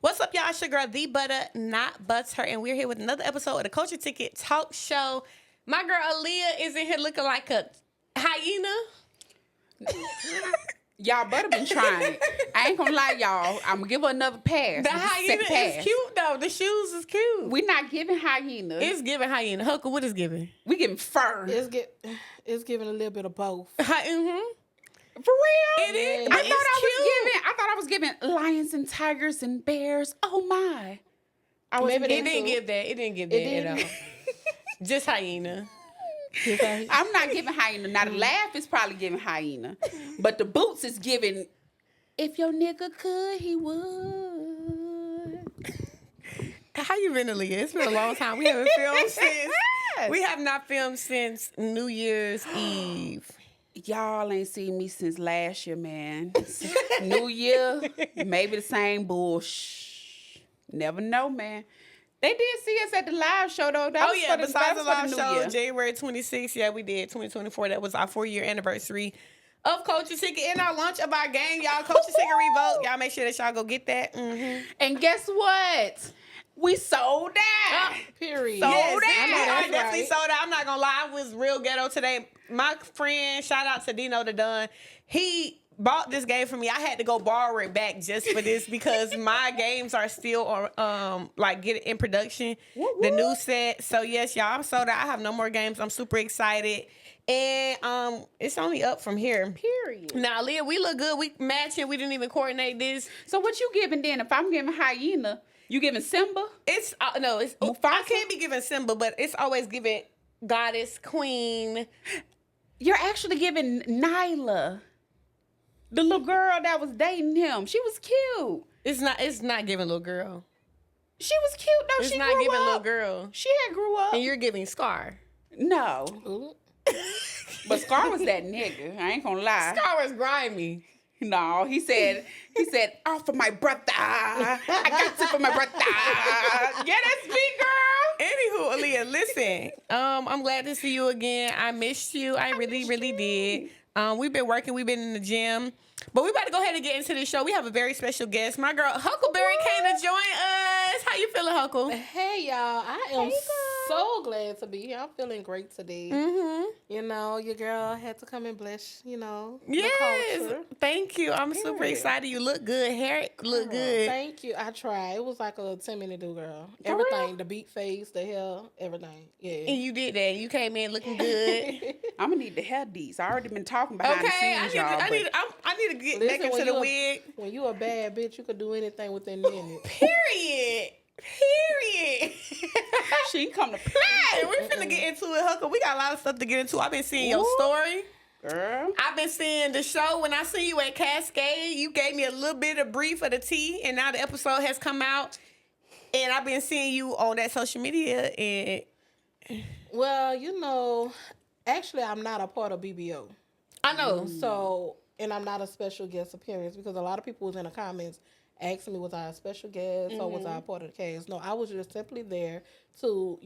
What's up, y'all? It's your girl, the Butta, not Butter, and we're here with another episode of the Culture Ticket Talk Show. My girl Aaliyah is in here looking like a hyena. Y'all better been trying. I ain't gonna lie, y'all. I'm gonna give her another pass. The hyena is cute, though. The shoes is cute. We not giving hyena. It's giving hyena. Huckle, what is giving? We giving fur. It's giving a little bit of both. For real? It is. I thought I was giving lions and tigers and bears. Oh my. It didn't give that. It didn't give that at all. Just hyena. I'm not giving hyena. Now the laugh is probably giving hyena. But the boots is giving, if your nigga could, he would. How you been, Aaliyah? It's been a long time. We haven't filmed since. We have not filmed since New Year's Eve. Y'all ain't seen me since last year, man. New Year, maybe the same bullshit. Never know, man. They did see us at the live show, though. Besides the live show, January 26th, yeah, we did 2024. That was our 4-year anniversary of Culture Ticket and our launch of our game, y'all. Culture Ticket Revolt. Y'all make sure that y'all go get that. Mm-hmm. And guess what? We sold out. Period. I definitely sold out. I'm not gonna lie, I was real ghetto today. My friend, shout out to Dino the Dunn, he bought this game for me. I had to go borrow it back just for this because my games are still getting in production. The new set. So yes, y'all, I'm sold out. I have no more games. I'm super excited. And it's only up from here. Period. Now, Leah, we look good. We matching. We didn't even coordinate this. So what you giving then? If I'm giving hyena, you giving Simba? It's I can't be giving Simba, but it's always giving goddess, queen. You're actually giving Nyla, the little girl that was dating him. She was cute. It's not giving little girl. She was cute though. It's she not grew giving up. little girl. She had grew up. And you're giving Scar. No. Ooh. But Scar was that nigga. I ain't gonna lie. Scar was grimy. No, he said, oh, for my brother. I got it for my brother. Yeah, that's me, girl. Anywho, Aaliyah, listen. I'm glad to see you again. I missed you. I really, really did. We've been working. We've been in the gym. But we about to go ahead and get into this show. We have a very special guest. My girl, Huckleberry, came to join us. How you feeling, Huckle? Hey, y'all. I am so glad to be here. I'm feeling great today. Mm-hmm. You know, your girl had to come and bless, the Yes. culture. Thank you. I'm super excited. You look good. Hair look good. Thank you. I tried. It was like a 10-minute do, girl. For Everything. real? The beat face, the hair, everything. Yeah. And you did that. You came in looking good. I'm gonna need the hair D's. I already been talking behind the scenes, y'all. I need to get back into the wig. When you a bad bitch, you could do anything within minutes. Period. She ain't come to play. Hey, we're finna get into it, Huckle. We got a lot of stuff to get into. I've been seeing your story. Girl. I've been seeing the show. When I see you at Cascade, you gave me a little bit of brief of the tea, and now the episode has come out. And I've been seeing you on that social media. And Well, actually, I'm not a part of BBO. I know. So, and I'm not a special guest appearance because a lot of people was in the comments asking me, was I a special guest or was I a part of the cast? No, I was just simply there to,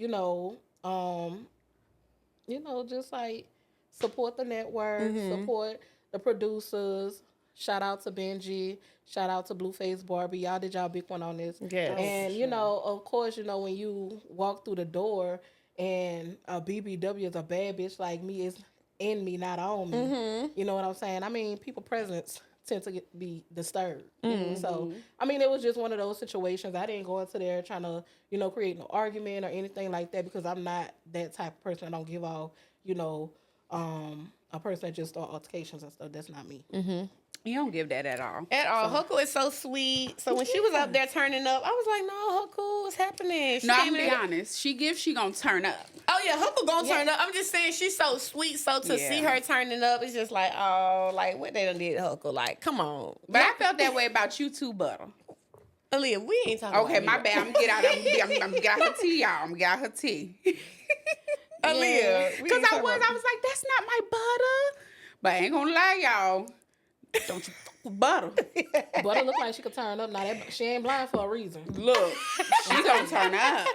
just like support the network, support the producers. Shout out to Benji. Shout out to Blueface Barbie. Y'all did y'all big one on this. Yes. And, of course, when you walk through the door and a BBW is a bad bitch like me, is in me, not on me. You know what I'm saying? I mean, people presence tend to be disturbed. So, I mean, it was just one of those situations. I didn't go into there trying to, create no argument or anything like that because I'm not that type of person. I don't give off, a person that just start altercations and stuff. That's not me. You don't give that at all. Huckle is so sweet. So when she was up there turning up, I was like, no, Huckle, what's happening? No, I'm going to be honest. She gonna turn up. Oh, yeah, Huckle gonna turn up. I'm just saying she's so sweet. So to see her turning up, it's just like, oh, like what they done did to Huckle. Like, come on. But I felt that way about you too, Butter. Aaliyah, we ain't talking about Okay, my bad. I'm gonna get out. I'm gonna get out her tea, y'all. I'm gonna get out her tea. Aaliyah. Because I was like, that's not my Butter. But I ain't gonna lie, y'all. Don't you fuck with Butter. Butter look like she could turn up. Now, she ain't blind for a reason. Look, she gonna turn up.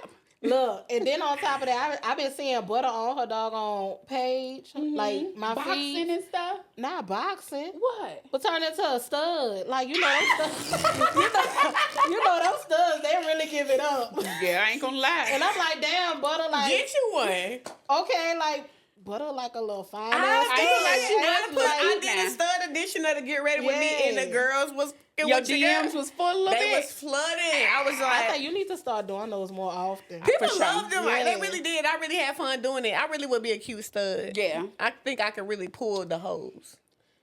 Look, and then on top of that, I've been seeing Butter on her doggone page, like my boxing feed. and stuff. Not boxing. What? But turn into a stud, like them studs. You know them studs gonna lie. And I'm like, damn, Butta, like, Get you one. okay, like, Butta, like a little fine ass. I did a stud edition of the Get Ready With Me, and the girls was. Your DMs was full of it. They was flooding. I was like, I think you need to start doing those more often. people For loved them. Yeah. Like, they really did. I really had fun doing it. I really would be a cute stud. Yeah. I think I could really pull the hose.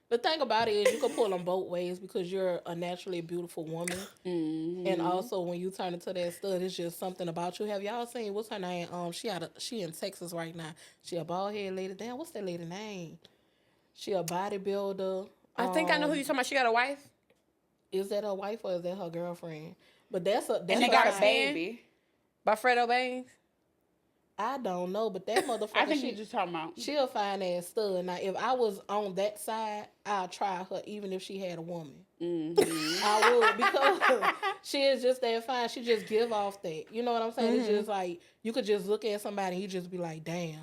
The thing about it is you can pull them both ways because you're a naturally beautiful woman. Mm-hmm. And also when you turn into that stud, it's just something about you. Have y'all seen, what's her name? She in Texas right now. She a bald head lady. Damn, what's that lady name? She a bodybuilder. I think I know who you talking about. She got a wife? Is that her wife or is that her girlfriend? But that's And they got a baby. By Fredo Bangs? I don't know, but that motherfucker. I think you just talking about. She a fine ass stud. Now, if I was on that side, I'd try her even if she had a woman. Mm-hmm. I would, because she is just that fine. She just give off that. You know what I'm saying? It's just like, you could just look at somebody and you just be like, damn,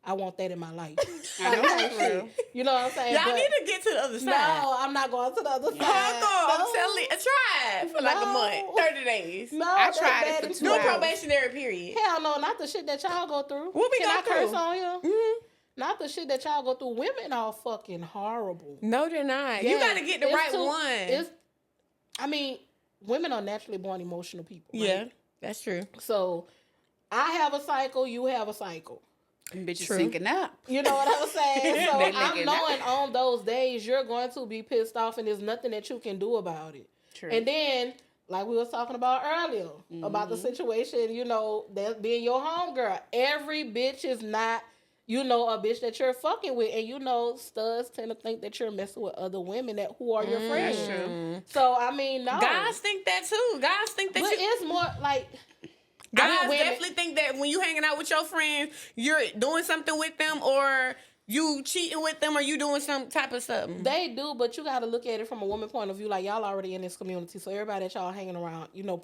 I want that in my life. I know that's real. You know what I'm saying? Y'all But need to get to the other side. no, I'm not going to the other side. I'm No. telling you, try it for like a No. month, 30 days. No, I that's tried it bad for as 2 Do a fuck. hours. probationary period. Hell no, not the shit that y'all go through. What we Can go I curse through? on you? Mm-hmm. Not the shit that y'all go through. Women are fucking horrible. No, they're not. You Yeah, got to get the it's right too- one. I mean, women are naturally born emotional people. Right? Yeah, that's true. So, I have a cycle, you have a cycle. Them bitches True. syncing up. You know what I'm saying? So, They I'm linking knowing on those days you're going to be pissed off and there's nothing that you can do about it. True. And then, like we was talking about earlier, about the situation, you know, that being your homegirl. Every bitch is not, you know, a bitch that you're fucking with. And you know, studs tend to think that you're messing with other women who are your friends. true. So, I mean, no. Guys think that too. Guys think that But you. it's more like... Guys women- definitely think that when you hanging out with your friends, you're doing something with them, or you cheating with them, or you doing some type of something. They do, but you got to look at it from a woman point of view. Like, y'all already in this community, so everybody that y'all hanging around, you know,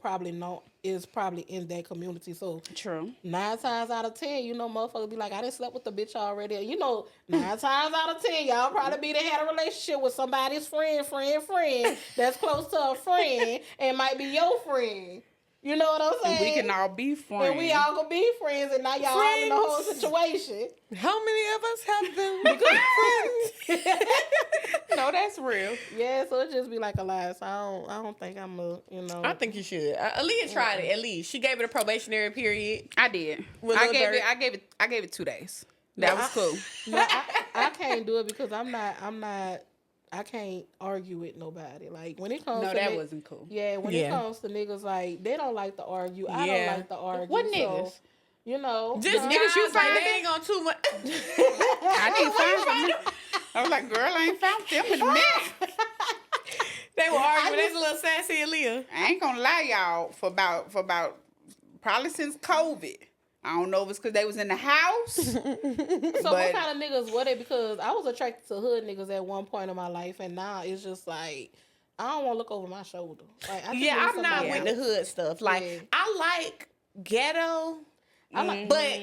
is probably in that community. So True. 9 times out of 10, you know, motherfuckers be like, I done slept with the bitch already. You know, 9 times out of 10, y'all probably be done had a relationship with somebody's friend that's close to a friend and might be your friend. You know what I'm saying? And we can all be friends. And we all gonna be friends, and now y'all all in the whole situation. How many of us have them friends? No, that's real. Yeah, so it just be like a lie. So I don't think I'm a, you know. I think you should. Aaliyah tried it. At least she gave it a probationary period. I did. With I Lil gave Durk. it. I gave it 2 days. That was cool. No, I can't do it because I can't argue with nobody. Like when it comes No, to that wasn't cool. Yeah, when it comes to niggas, like they don't like to argue. I Yeah. don't like to argue. What so, niggas? you know, Just nah. niggas you find like, they ain't gonna too much. I didn't find them. I was like, girl, I ain't found them in a minute. They were arguing. That's a little sassy Aaliyah. I ain't gonna lie, y'all. For about probably since COVID. I don't know if it's because they was in the house. So what kind of niggas were they? Because I was attracted to hood niggas at one point in my life, and now it's just like I don't want to look over my shoulder. Like, I Yeah, I'm not with the hood stuff. Like Yeah. I like ghetto, but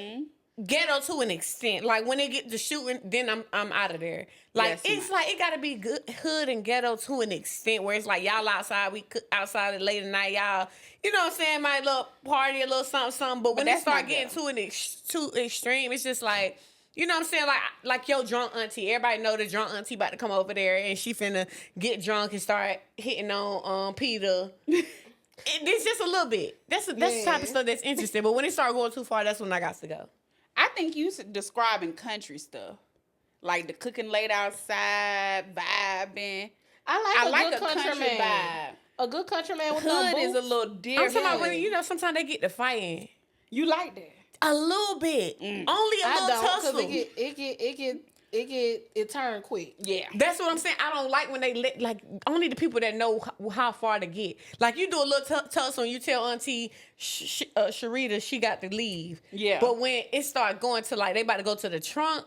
ghetto to an extent. Like when they get to shooting, then I'm out of there. Like Yes, it's like it gotta be good hood and ghetto to an extent where it's like y'all outside, we cook outside at late at night, y'all. You know what I'm saying? Might little party, a little something. But when it that's start not getting too extreme, it's just like. You know what I'm saying? Like your drunk auntie. Everybody know the drunk auntie about to come over there and she finna get drunk and start hitting on Peter. It's just a little bit. That's the type of stuff that's interesting. But when it start going too far, that's when I got to go. I think you describing country stuff. Like the cooking late outside, vibing. I like a good country country man. vibe. A good country man with Hood no is a boots. little I'm different. talking about when, you know, sometimes they get to fighting. You like that? A little bit. Only a I little don't, tussle. it turn quick. Yeah. That's what I'm saying. I don't like when they like only the people that know how far to get. Like you do a little tussle and you tell Auntie Sharita she got to leave. Yeah. But when it start going to like they about to go to the trunk,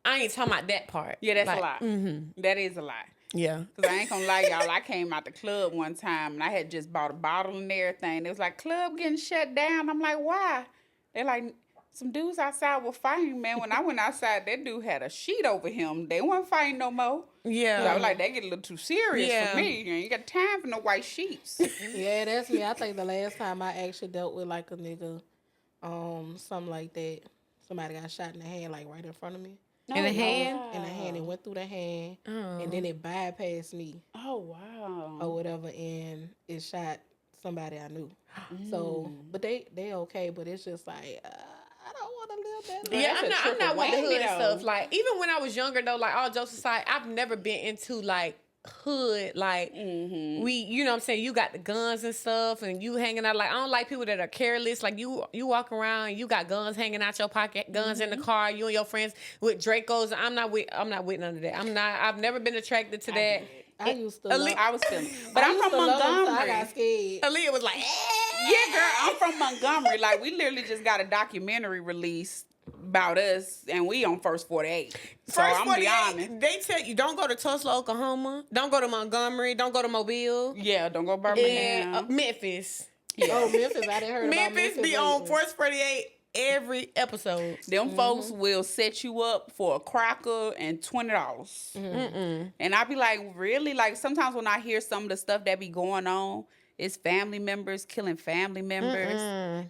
I ain't talking about that part. Yeah, that's like, a lie. Mm-hmm. That is a lie. Yeah. Because I ain't gonna lie, y'all. I came out the club one time and I had just bought a bottle and everything. It was like, club getting shut down. I'm like, why? They're like, some dudes outside were fighting, man. When I went outside, that dude had a sheet over him. They weren't fighting no more. Yeah. So I was like, that get a little too serious Yeah. for me. You ain't got time for no white sheets. Yeah, that's me. I think the last time I actually dealt with like a nigga something like that. Somebody got shot in the hand, like right in front of me. In the hand? In the hand, it went through the hand, and then it bypassed me. Oh wow. Or whatever, and it shot somebody I knew. So, but they okay, but it's just like I don't want to live that life. Yeah, I'm not with the hood and though. stuff. Like, even when I was younger, though, like, all jokes aside, I've never been into, like, hood. Like, we, you know what I'm saying? You got the guns and stuff, and you hanging out. Like, I don't like people that are careless. Like, you walk around, and you got guns hanging out your pocket, guns in the car, you and your friends with Dracos. I'm not with none of that. I've never been attracted to that. I used to. I was feeling, but I'm from Montgomery. I got scared. Aaliyah was like, Yeah, girl, I'm from Montgomery. Like, we literally just got a documentary released about us, and we on First 48. So First I'm gonna be 48, honest. they tell you, don't go to Tulsa, Oklahoma. Don't go to Montgomery. Don't go to Mobile. Yeah, don't go Birmingham. And Yeah. Memphis. Oh, Memphis! I didn't heard about Memphis be on lately. First 48 every episode. Them folks will set you up for a cracker and $20. And I be like, really? Like, sometimes when I hear some of the stuff that be going on, it's family members killing family members.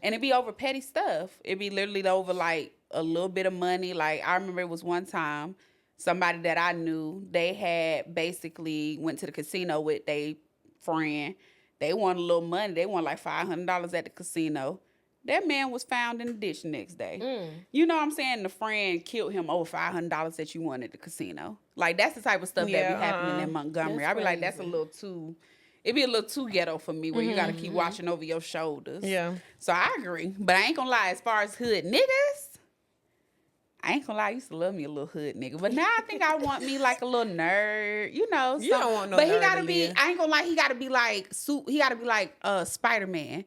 And it be over petty stuff. It be literally over, like, a little bit of money. Like, I remember it was one time, somebody that I knew, they had basically went to the casino with their friend. They won a little money. They won like $500 at the casino. That man was found in the ditch the next day. You know what I'm saying? The friend killed him over $500 that you won at the casino. Like, that's the type of stuff that be happening in Montgomery. That's I be like, crazy. that's a little too... It be a little too ghetto for me where you got to keep watching over your shoulders. Yeah. So I agree. But I ain't gonna lie, as far as hood niggas, I ain't gonna lie, I used to love me a little hood nigga. But now I think I want me like a little nerd, you know. You don't want no But he nerd, gotta be, Aaliyah. I ain't gonna lie, he gotta be like Spider-Man.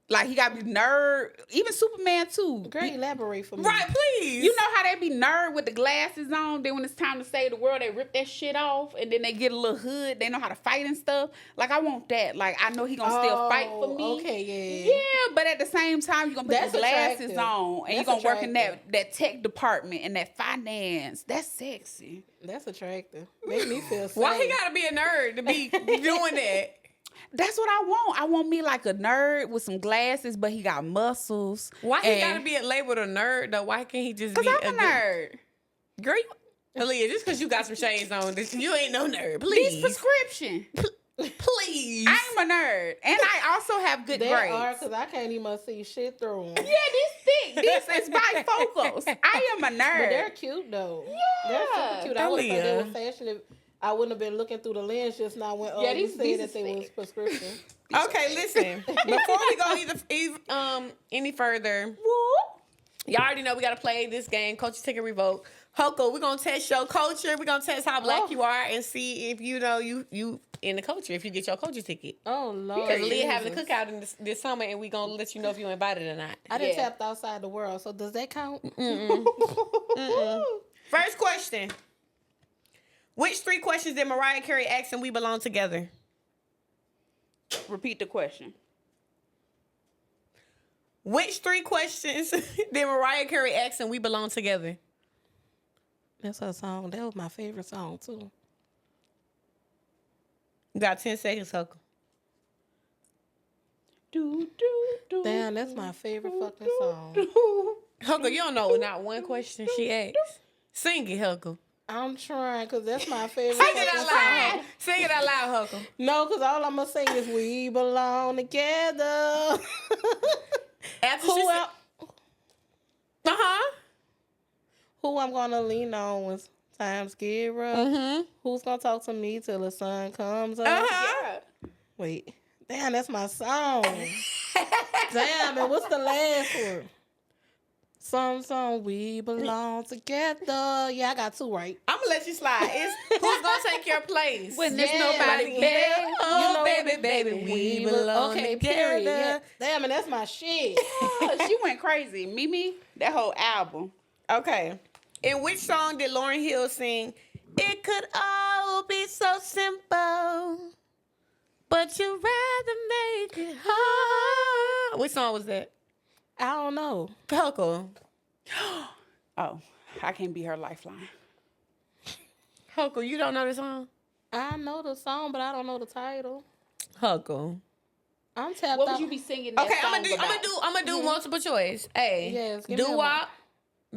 Like, he gotta be nerd, even Superman too. Girl, elaborate for me. Right, please. You know how they be nerd with the glasses on? Then when it's time to save the world, they rip that shit off, and then they get a little hood. They know how to fight and stuff. Like, I want that. Like, I know he gonna still fight for me. Okay, yeah. Yeah, but at the same time, you're gonna put That's the glasses attractive. on, and you're That's gonna work in attractive. that tech department and that finance. That's sexy. That's attractive. Make me feel safe. Why he gotta be a nerd to be doing that? That's what I want. I want me like a nerd with some glasses, but he got muscles. Why he gotta be labeled a nerd though? Why can't he just be Because I'm a good- nerd. Girl, Aaliyah, just because you got some shades on, you ain't no nerd. These Please. prescription. Please. I'm a nerd. And I also have good They grades. are, because I can't even see shit through them. Yeah, this thick. This is bifocals. I am a nerd. But they're cute, though. They're super cute. I would think they were fashion if I wouldn't have been looking through the lens just now when Yeah, you these said that is they was thick. prescription. Okay, listen. Before we go any further, y'all already know we gotta play this game, Culture Ticket Revoke. Hoko, we're gonna test your culture. We're gonna test how black you are and see if you know you in the culture, if you get your culture ticket. Oh, Lord. Because Leah having a Jesus. cookout in this summer, and we gonna let you know if you invited or not. I done Yeah. tapped outside the world, so does that count? First question. Which 3 questions did Mariah Carey ask and We Belong Together? Repeat the question. Which 3 questions did Mariah Carey ask and We Belong Together? That's her song. That was my favorite song, too. You got 10 seconds, Hoko. Damn, that's my favorite fucking song. Hoko, you don't know not one question she asked. Sing it, Hoko. I'm trying, because that's my favorite Sing it fucking out song. loud. Sing it out loud, Hoko. No, because all I'm going to sing is We Belong Together. After Who she else? Uh-huh. Who I'm gonna lean on when times get rough? Who's gonna talk to me till the sun comes up? Uh-huh. Wait, damn, that's my song. Damn, and what's the last one? Some song we belong together. Yeah, I got 2 right. I'm gonna let you slide. It's Who's Gonna Take Your Place? When there's Yeah, nobody like, there. Oh, baby, we belong okay, together. period. Yeah. Damn, and that's my shit. She went crazy. Mimi, that whole album. Okay. In which song did Lauryn Hill sing, It Could All Be So Simple, but you'd rather make it hard? Which song was that? I don't know. Hoko. Oh, I can't be her lifeline. Hoko, you don't know the song? I know the song, but I don't know the title. Hoko. I'm tapped What out. would you be singing that Okay, song I'm gonna do multiple choice. A. Yes, give me a Doo-wop.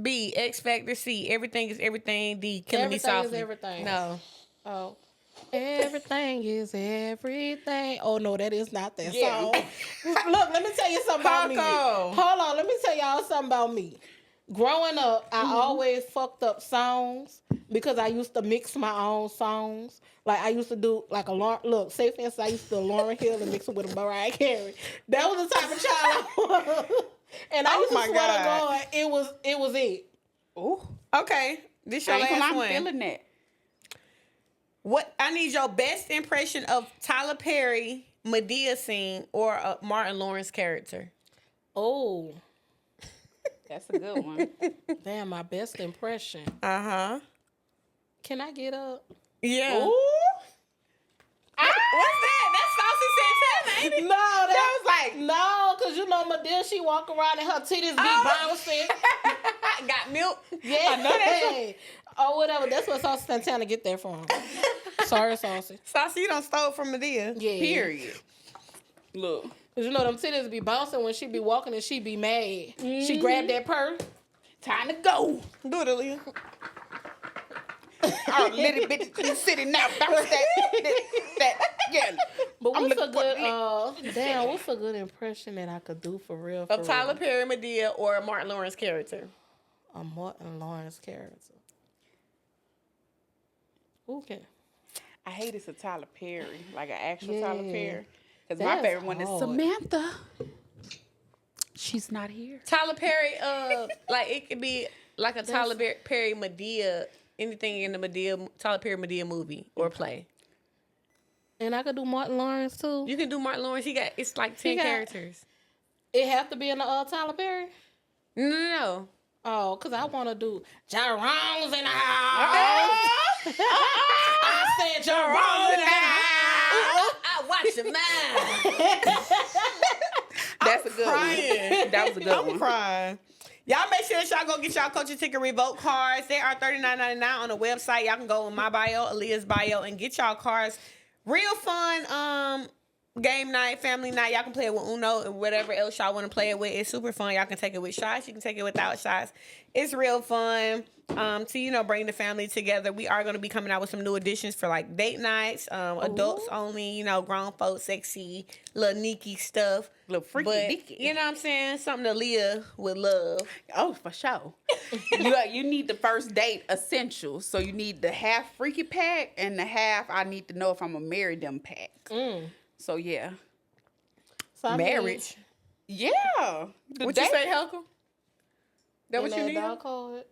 B. X Factor. C. Everything is everything. D. Killing Me Everything is Softly. everything. No. Oh. Everything is everything. Oh no, that is not that Yeah. song. Look, let me tell you something about me. Coco. Hold on, let me tell y'all something about me. Growing up, I always fucked up songs because I used to mix my own songs. Like I used to do like a Lauren. Look, say for instance, I used to do Lauryn Hill and mix it with a Mariah Carey. That was the type of child I was. And I used to my swear to God. God, it was it. Ooh. Okay. This your last I'm one. feeling that. What I need your best impression of Tyler Perry, Medea scene, or Martin Lawrence character. Oh, That's a good one. damn, my best impression. Uh-huh. Can I get up? Yeah. Ooh. What's that? That's Saucy Santana, ain't it? No, that was like- no, cause you know Medea, she walk around and her titties be bouncing. Got milk. Yeah, I know that's or whatever. That's what Saucy Santana get that from. Sorry, Saucy. Saucy, you done stole from Medea. Yeah. Period. Look. Cause you know them titties be bouncing when she be walking and she be mad. She grabbed that purse. Time to go. Do it, Aaliyah. Our little bitch sitting now. Bounce that. Yeah. But I'm what's a looking for good what's a good impression that I could do for real? Of Tyler Perry, Medea, or a Martin Lawrence character. A Martin Lawrence character. Okay. I hate it's a Tyler Perry, like an actual Yeah. Tyler Perry. Because my That's favorite one is hard. Samantha. She's not here. Tyler Perry, like it could be like a Tyler Perry Medea, anything in the Tyler Perry Medea movie or play. And I could do Martin Lawrence too. You can do Martin Lawrence. It's like 10 characters. It have to be in the Tyler Perry. No. Oh, cause I want to do Jerome's in the house. I said Jerome's in the house. I watch your mind. That's a good one. That was a good I'm one. crying. Y'all make sure that y'all go get y'all coaching ticket revoke cards. They are $39.99 on the website. Y'all can go in my bio, Aaliyah's bio, and get y'all cards. Real fun game night, family night. Y'all can play it with Uno and whatever else y'all want to play it with. It's super fun. Y'all can take it with shots. You can take it without shots. It's real fun to, bring the family together. We are going to be coming out with some new additions for like date nights, adults only, grown folks, sexy, little neaky stuff. Little freaky But, deaky. you know what I'm saying? Something that Leah would love. Oh, for sure. you need the first date essentials. So you need the half freaky pack and the half I need to know if I'm going to marry them pack. So, yeah. So, I mean, Marriage. Yeah. What you say, Helga? That what in you that need? dog card.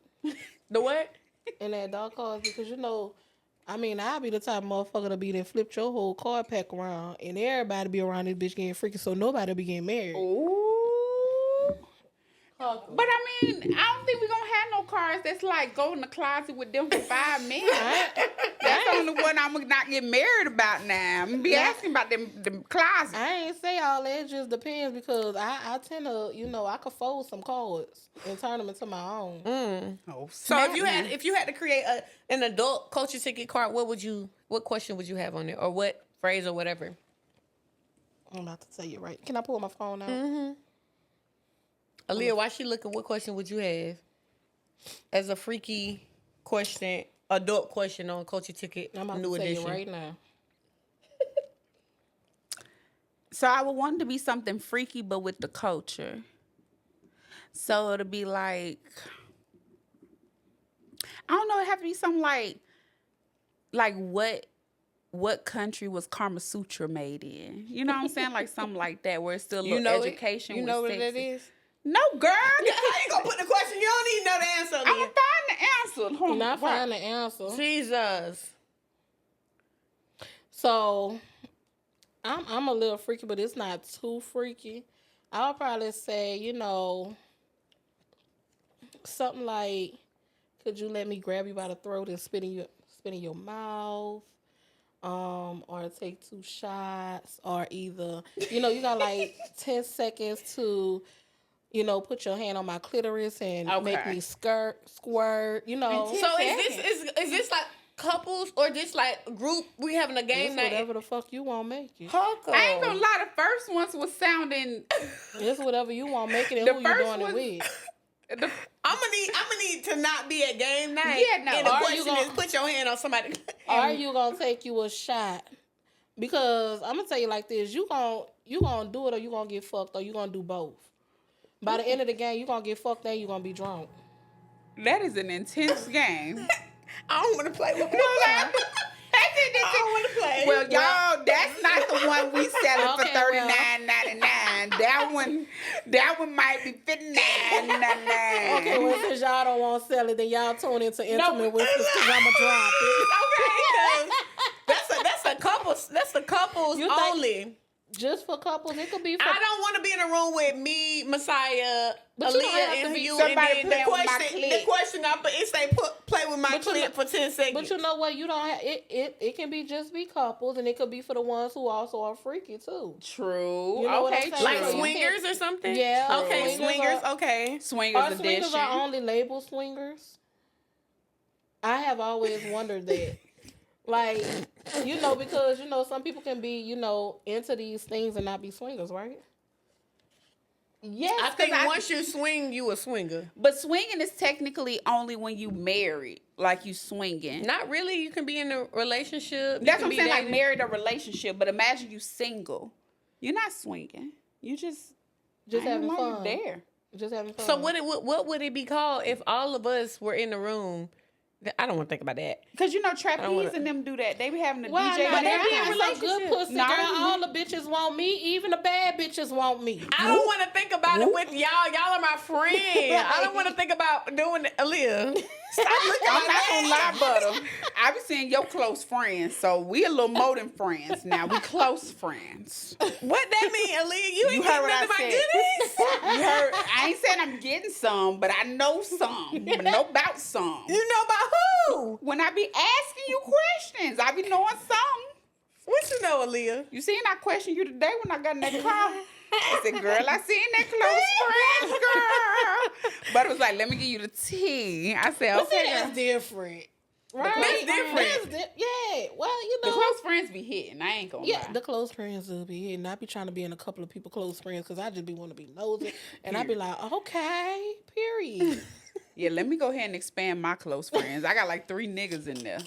The what? In that dog card, because I'll be the type of motherfucker to be that flipped your whole card pack around and everybody be around this bitch getting freaky, so nobody be getting married. Ooh. But I mean, I don't think we're gonna have no cars that's like go in the closet with them for 5 minutes. That's the only one I'm not getting married about now. I'm gonna be asking about them closets. I ain't say all that. It just depends because I tend to, I could fold some cards and turn them into my own. Oh, So snap, if you had to create an adult culture ticket card, what question would you have on it, or what phrase or whatever? I'm about to tell you right. Can I pull my phone out? Aaliyah, while she looking, what question would you have as a freaky question, adult question on culture ticket I'm about new to tell edition? you right now. So I would want it to be something freaky, but with the culture. So it'll be like, I don't know, it have to be something like what country was Kama Sutra made in? You know what I'm saying? Like something like that, where it's still a little education. You with know what sexy. that is? No, girl. How you gonna put the question? You don't need to know the answer. I'm gonna find the answer. Hold on. Not find the answer. Jesus. So I'm a little freaky, but it's not too freaky. I'll probably say, something like, could you let me grab you by the throat and spit in your mouth? Or take 2 shots, or either, you got like 10 seconds to, put your hand on my clitoris and make me squirt, So is this like couples or just like group? We having a game It's night. whatever the fuck you want, make it. Huckle. I ain't gonna lie, the first ones was sounding. It's whatever you want, make it, and The who you first doing it was- with. I'm gonna need to not be at game night. Yeah, no. And the Are you question gonna- is, put your hand on somebody. Are you gonna take you a shot? Because I'm gonna tell you like this: you gonna do it, or you gonna get fucked, or you gonna do both. By the end of the game, you gonna get fucked and you gonna be drunk. That is an intense game. I don't want to play with I don't want to play. Well, y'all, that's not the one we selling Okay, for well. $39.99. That one might be $59.99. Okay, well since y'all don't want to sell it, then y'all tune into Intimate Whispers because I'ma drop it. Okay, 'cause that's a couples You think- only. Just for couples, it could be for. I don't want to be in a room with me, Messiah, But you don't have Aaliyah, to and be- you. somebody And then playing with my the clip. question I put is say play with my But you clip know- for 10 seconds. But you know what? You don't have it. It can be just be couples, and it could be for the ones who also are freaky too. True. You know what Okay, I'm saying? like true. So swingers or something. Yeah, Okay, swingers swingers. are- Okay. Swingers Are swingers edition. are only labeled swingers? I have always wondered that. Like, because some people can be into these things and not be swingers, right? Yes, I think 'cause once you swing, you a swinger. But swinging is technically only when you married, like you swinging. Not really. You can be in a relationship. That's you what I'm can saying, be like dating. married or relationship. But imagine you single. You're not swinging. You just Having I ain't gonna lie, fun. you there. Just having fun. So what would it be called if all of us were in the room? I don't want to think about that. Cause don't trapeze wanna- and them do that. They be having the Why DJ. not? and They everything. be in some good relationship. pussy, Nah, girl. I All the bitches want me. Even the bad bitches want me. I don't want to think about it with y'all. Y'all are my friend. I don't want to think about doing it. Aaliyah. Stop looking I'm not gonna lie, at Butter. I be seeing your close friends, so we a little more than friends now. We close friends. What that mean, Aaliyah? You ain't heard getting what nothing I but said. goodies? You heard? I ain't saying I'm getting some, but I know some. I know about some. You know about who? When I be asking you questions, I be knowing some. What you know, Aaliyah? You seen I questioned you today when I got in that car. I said, girl, I seen that close friends, girl. But it was like, let me give you the tea. I said, But see, okay. that's girl. different. Right? That's different. Yeah. Well, The close friends be hitting. I ain't gonna Yeah, lie. the close friends will be here, and I be trying to be in a couple of people close friends because I just be want to be nosy, and I be like, okay, period. Yeah, let me go ahead and expand my close friends. I got like 3 niggas in there.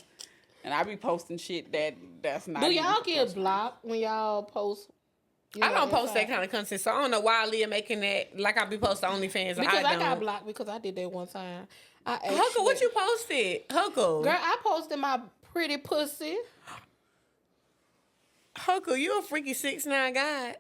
And I be posting shit that's not Do even y'all for get close blocked when y'all post? I don't post that inside? kind of content, so I don't know why Aaliyah making that. Like I be posting OnlyFans. Because I don't. got blocked because I did that one time. Huckle, what you posted? Huckle. Girl, I posted my pretty pussy. Huckle, you a freaky 6'9" guy.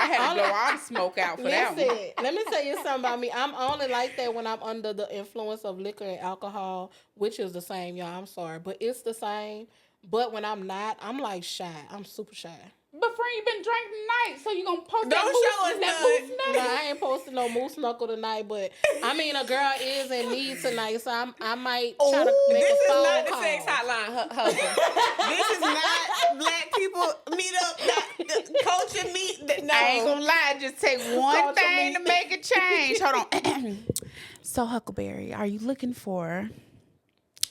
I had to blow all the smoke out for that one. Listen, let me tell you something about me. I'm only like that when I'm under the influence of liquor and alcohol, which is the same, y'all. I'm sorry, but it's the same. But when I'm not, I'm like shy. I'm super shy. But friend, you been drinking tonight, so you gonna post Don't show us that none. moose No, nut? I ain't posting no moose knuckle tonight, but I mean, a girl is in need tonight, so I might try to make This a is phone not the call. sex hotline, Huckle. This is not black people meet up, culture meet. No. I ain't gonna lie, it just take one Call to thing me. to make a change. Hold on. So Huckleberry, are you looking for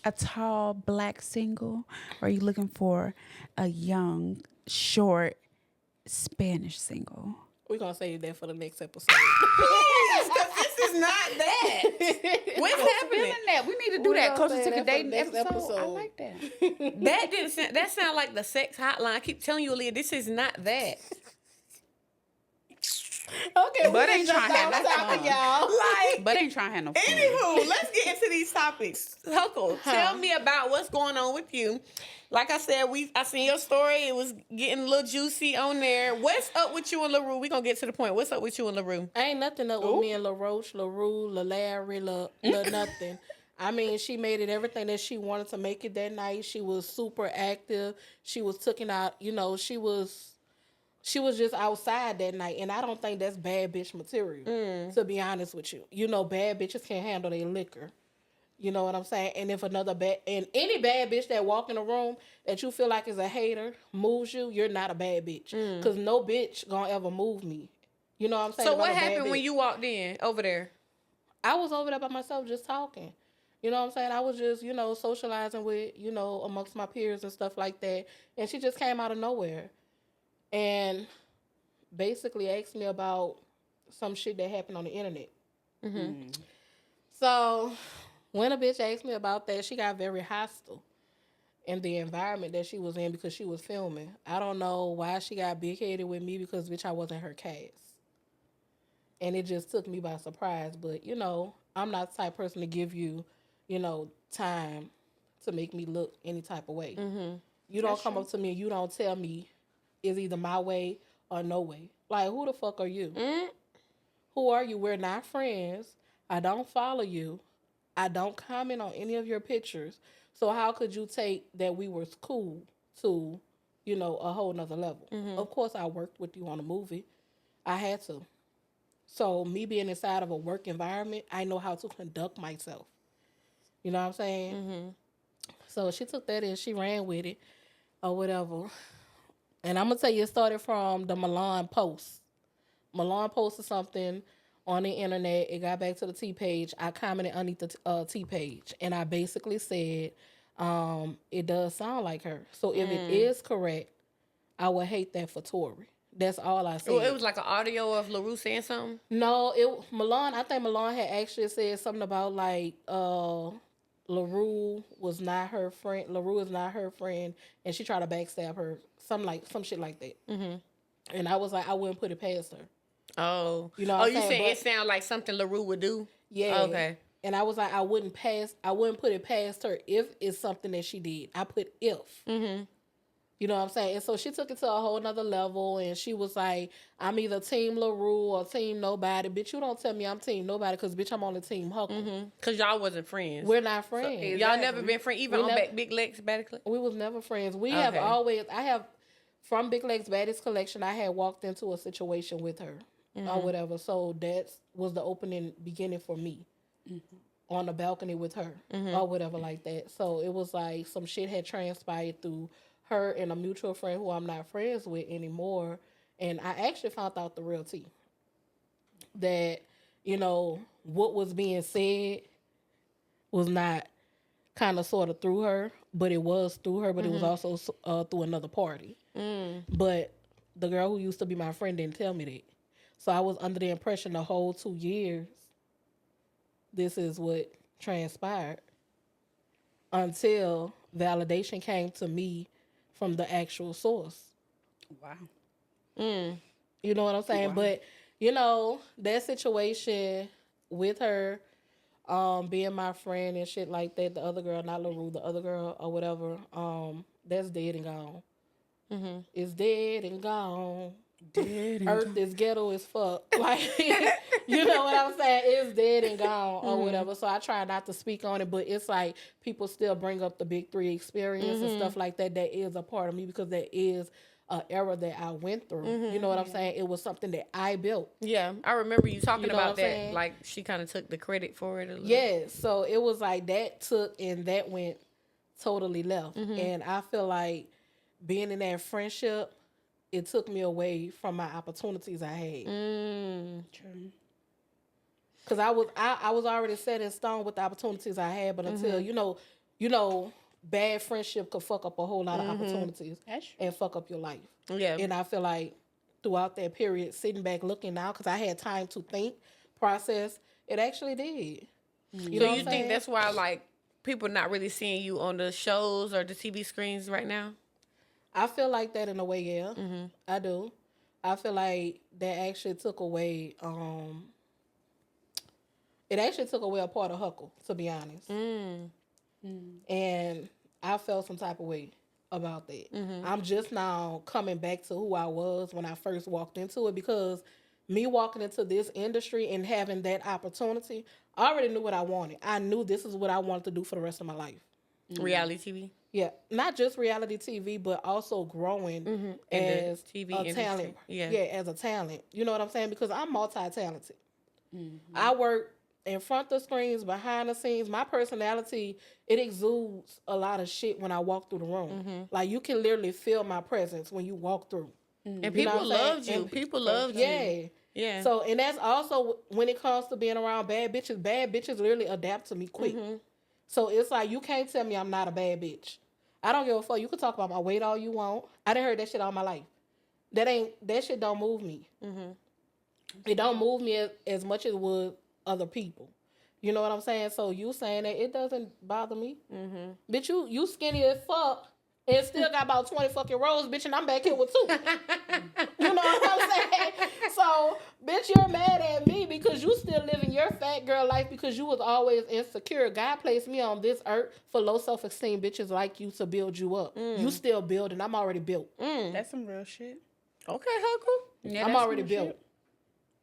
a tall black single, or are you looking for a young, short Spanish single? We're gonna save that for the next episode. Please, 'cause this is not that. What's happening? Feeling that we need to do We that. gonna Cause it's say like a that for dating the next episode. I episode. like that. That didn't sound, that sound like the sex hotline. I keep telling you, Aaliyah, this is not that. Okay, But we ain't just trying to have jumped no off topic, fun. y'all. Like, But ain't trying to have no fun. anywho, let's get into these topics. Huckle, tell me about what's going on with you. Like I said, I seen your story. It was getting a little juicy on there. What's up with you and LaRue? We gonna get to the point. What's up with you and LaRue? Ain't nothing up with me and LaRoche, LaRue, LaLarry, nothing. I mean, she made it everything that she wanted to make it that night. She was super active. She was taking out, she was just outside that night. And I don't think that's bad bitch material, to be honest with you. Bad bitches can't handle their liquor. You know what I'm saying? And if any bad bitch that walk in the room that you feel like is a hater moves you, you're not a bad bitch. Because no bitch gonna ever move me. You know what I'm saying? So If what I'm a bad happened when bitch. you walked in over there? I was over there by myself just talking. You know what I'm saying? I was just, socializing with, amongst my peers and stuff like that. And she just came out of nowhere and basically asked me about some shit that happened on the internet. So when a bitch asked me about that, she got very hostile in the environment that she was in because she was filming. I don't know why she got big-headed with me because, bitch, I wasn't her cast. And it just took me by surprise. But, I'm not the type of person to give you, time to make me look any type of way. You don't come up to me and you don't tell me it's either my way or no way. Like, who the fuck are you? Who are you? We're not friends. I don't follow you. I don't comment on any of your pictures. So how could you take that we were cool to, a whole nother level? Of course, I worked with you on a movie. I had to. So me being inside of a work environment, I know how to conduct myself. You know what I'm saying? So she took that and she ran with it or whatever. And I'm going to tell you, it started from the Milan post. Milan posted something on the internet. It got back to the T page. I commented underneath the T page. And I basically said, it does sound like her. So if it is correct, I would hate that for Tori. That's all I said. Well, it was like an audio of LaRue saying something? No, I think Milan had actually said something about like LaRue was not her friend. LaRue is not her friend, and she tried to backstab her. Some shit like that. And I was like, I wouldn't put it past her. Oh. You know what I'm you saying? said it sounded like something LaRue would do? Yeah. Okay. And I was like, I wouldn't put it past her if it's something that she did. I put if. You know what I'm saying? And so she took it to a whole nother level, and she was like, I'm either team LaRue or team nobody. Bitch, you don't tell me I'm team nobody because, bitch, I'm on the team Huckle. Because y'all wasn't friends. We're not friends. So, y'all never been friends, even on Big Legs Baddest? We was never friends. From Big Legs Baddest Collection, I had walked into a situation with her or whatever. So that was the beginning for me on the balcony with her or whatever like that. So it was like some shit had transpired through her and a mutual friend who I'm not friends with anymore. And I actually found out the real tea. That, what was being said was not kind of sort of through her, but it was through her, but it was also through another party. But the girl who used to be my friend didn't tell me that. So I was under the impression the whole 2 years, this is what transpired until validation came to me from the actual source. Wow. You know what I'm saying? Wow. But, that situation with her being my friend and shit like that, the other girl, not LaRue, the other girl or whatever, that's dead and gone. It's dead and gone. Earth is ghetto as fuck. Like, you know what I'm saying? It's dead and gone or whatever. So I try not to speak on it, but it's like people still bring up the Big 3 experience and stuff like that. That is a part of me because that is an era that I went through. You know what I'm saying? It was something that I built. Yeah, I remember you talking about that. Saying? Like she kind of took the credit for it a little. Yeah, so it was like that took and that went totally left. And I feel like being in that friendship, it took me away from my opportunities I had. True. Because I was already set in stone with the opportunities I had, but until bad friendship could fuck up a whole lot of opportunities and fuck up your life. Yeah. And I feel like throughout that period, sitting back looking now, because I had time to think, process, it actually did. You know, you think that's why like people not really seeing you on the shows or the TV screens right now? I feel like that in a way, yeah. I do. I feel like that actually took away, it actually took away a part of Huckle, to be honest. And I felt some type of way about that. I'm just now coming back to who I was when I first walked into it, because me walking into this industry and having that opportunity, I already knew what I wanted. I knew this is what I wanted to do for the rest of my life. Reality TV? Yeah, not just reality TV, but also growing as TV a talent. Yeah, as a talent. You know what I'm saying? Because I'm multi-talented. I work in front of screens, behind the scenes. My personality, it exudes a lot of shit when I walk through the room. Like, you can literally feel my presence when you walk through. And people loved you. People loved you. Yeah. Yeah. So, and that's also when it comes to being around bad bitches literally adapt to me quick. So it's like, you can't tell me I'm not a bad bitch. I don't give a fuck. You can talk about my weight all you want. I done heard that shit all my life. That shit don't move me. Mm-hmm. It don't move me as much as it would other people. You know what I'm saying? So you saying that it doesn't bother me. Mm-hmm. Bitch, you skinny as fuck and still got about 20 fucking rolls, bitch, and I'm back here with 2. You know what I'm saying? So, bitch, you're mad at me because you still living your fat girl life because you was always insecure. God placed me on this earth for low self-esteem bitches like you to build you up. You still building. I'm already built. That's some real shit. Okay, Huckle. Yeah, I'm already built. Shit.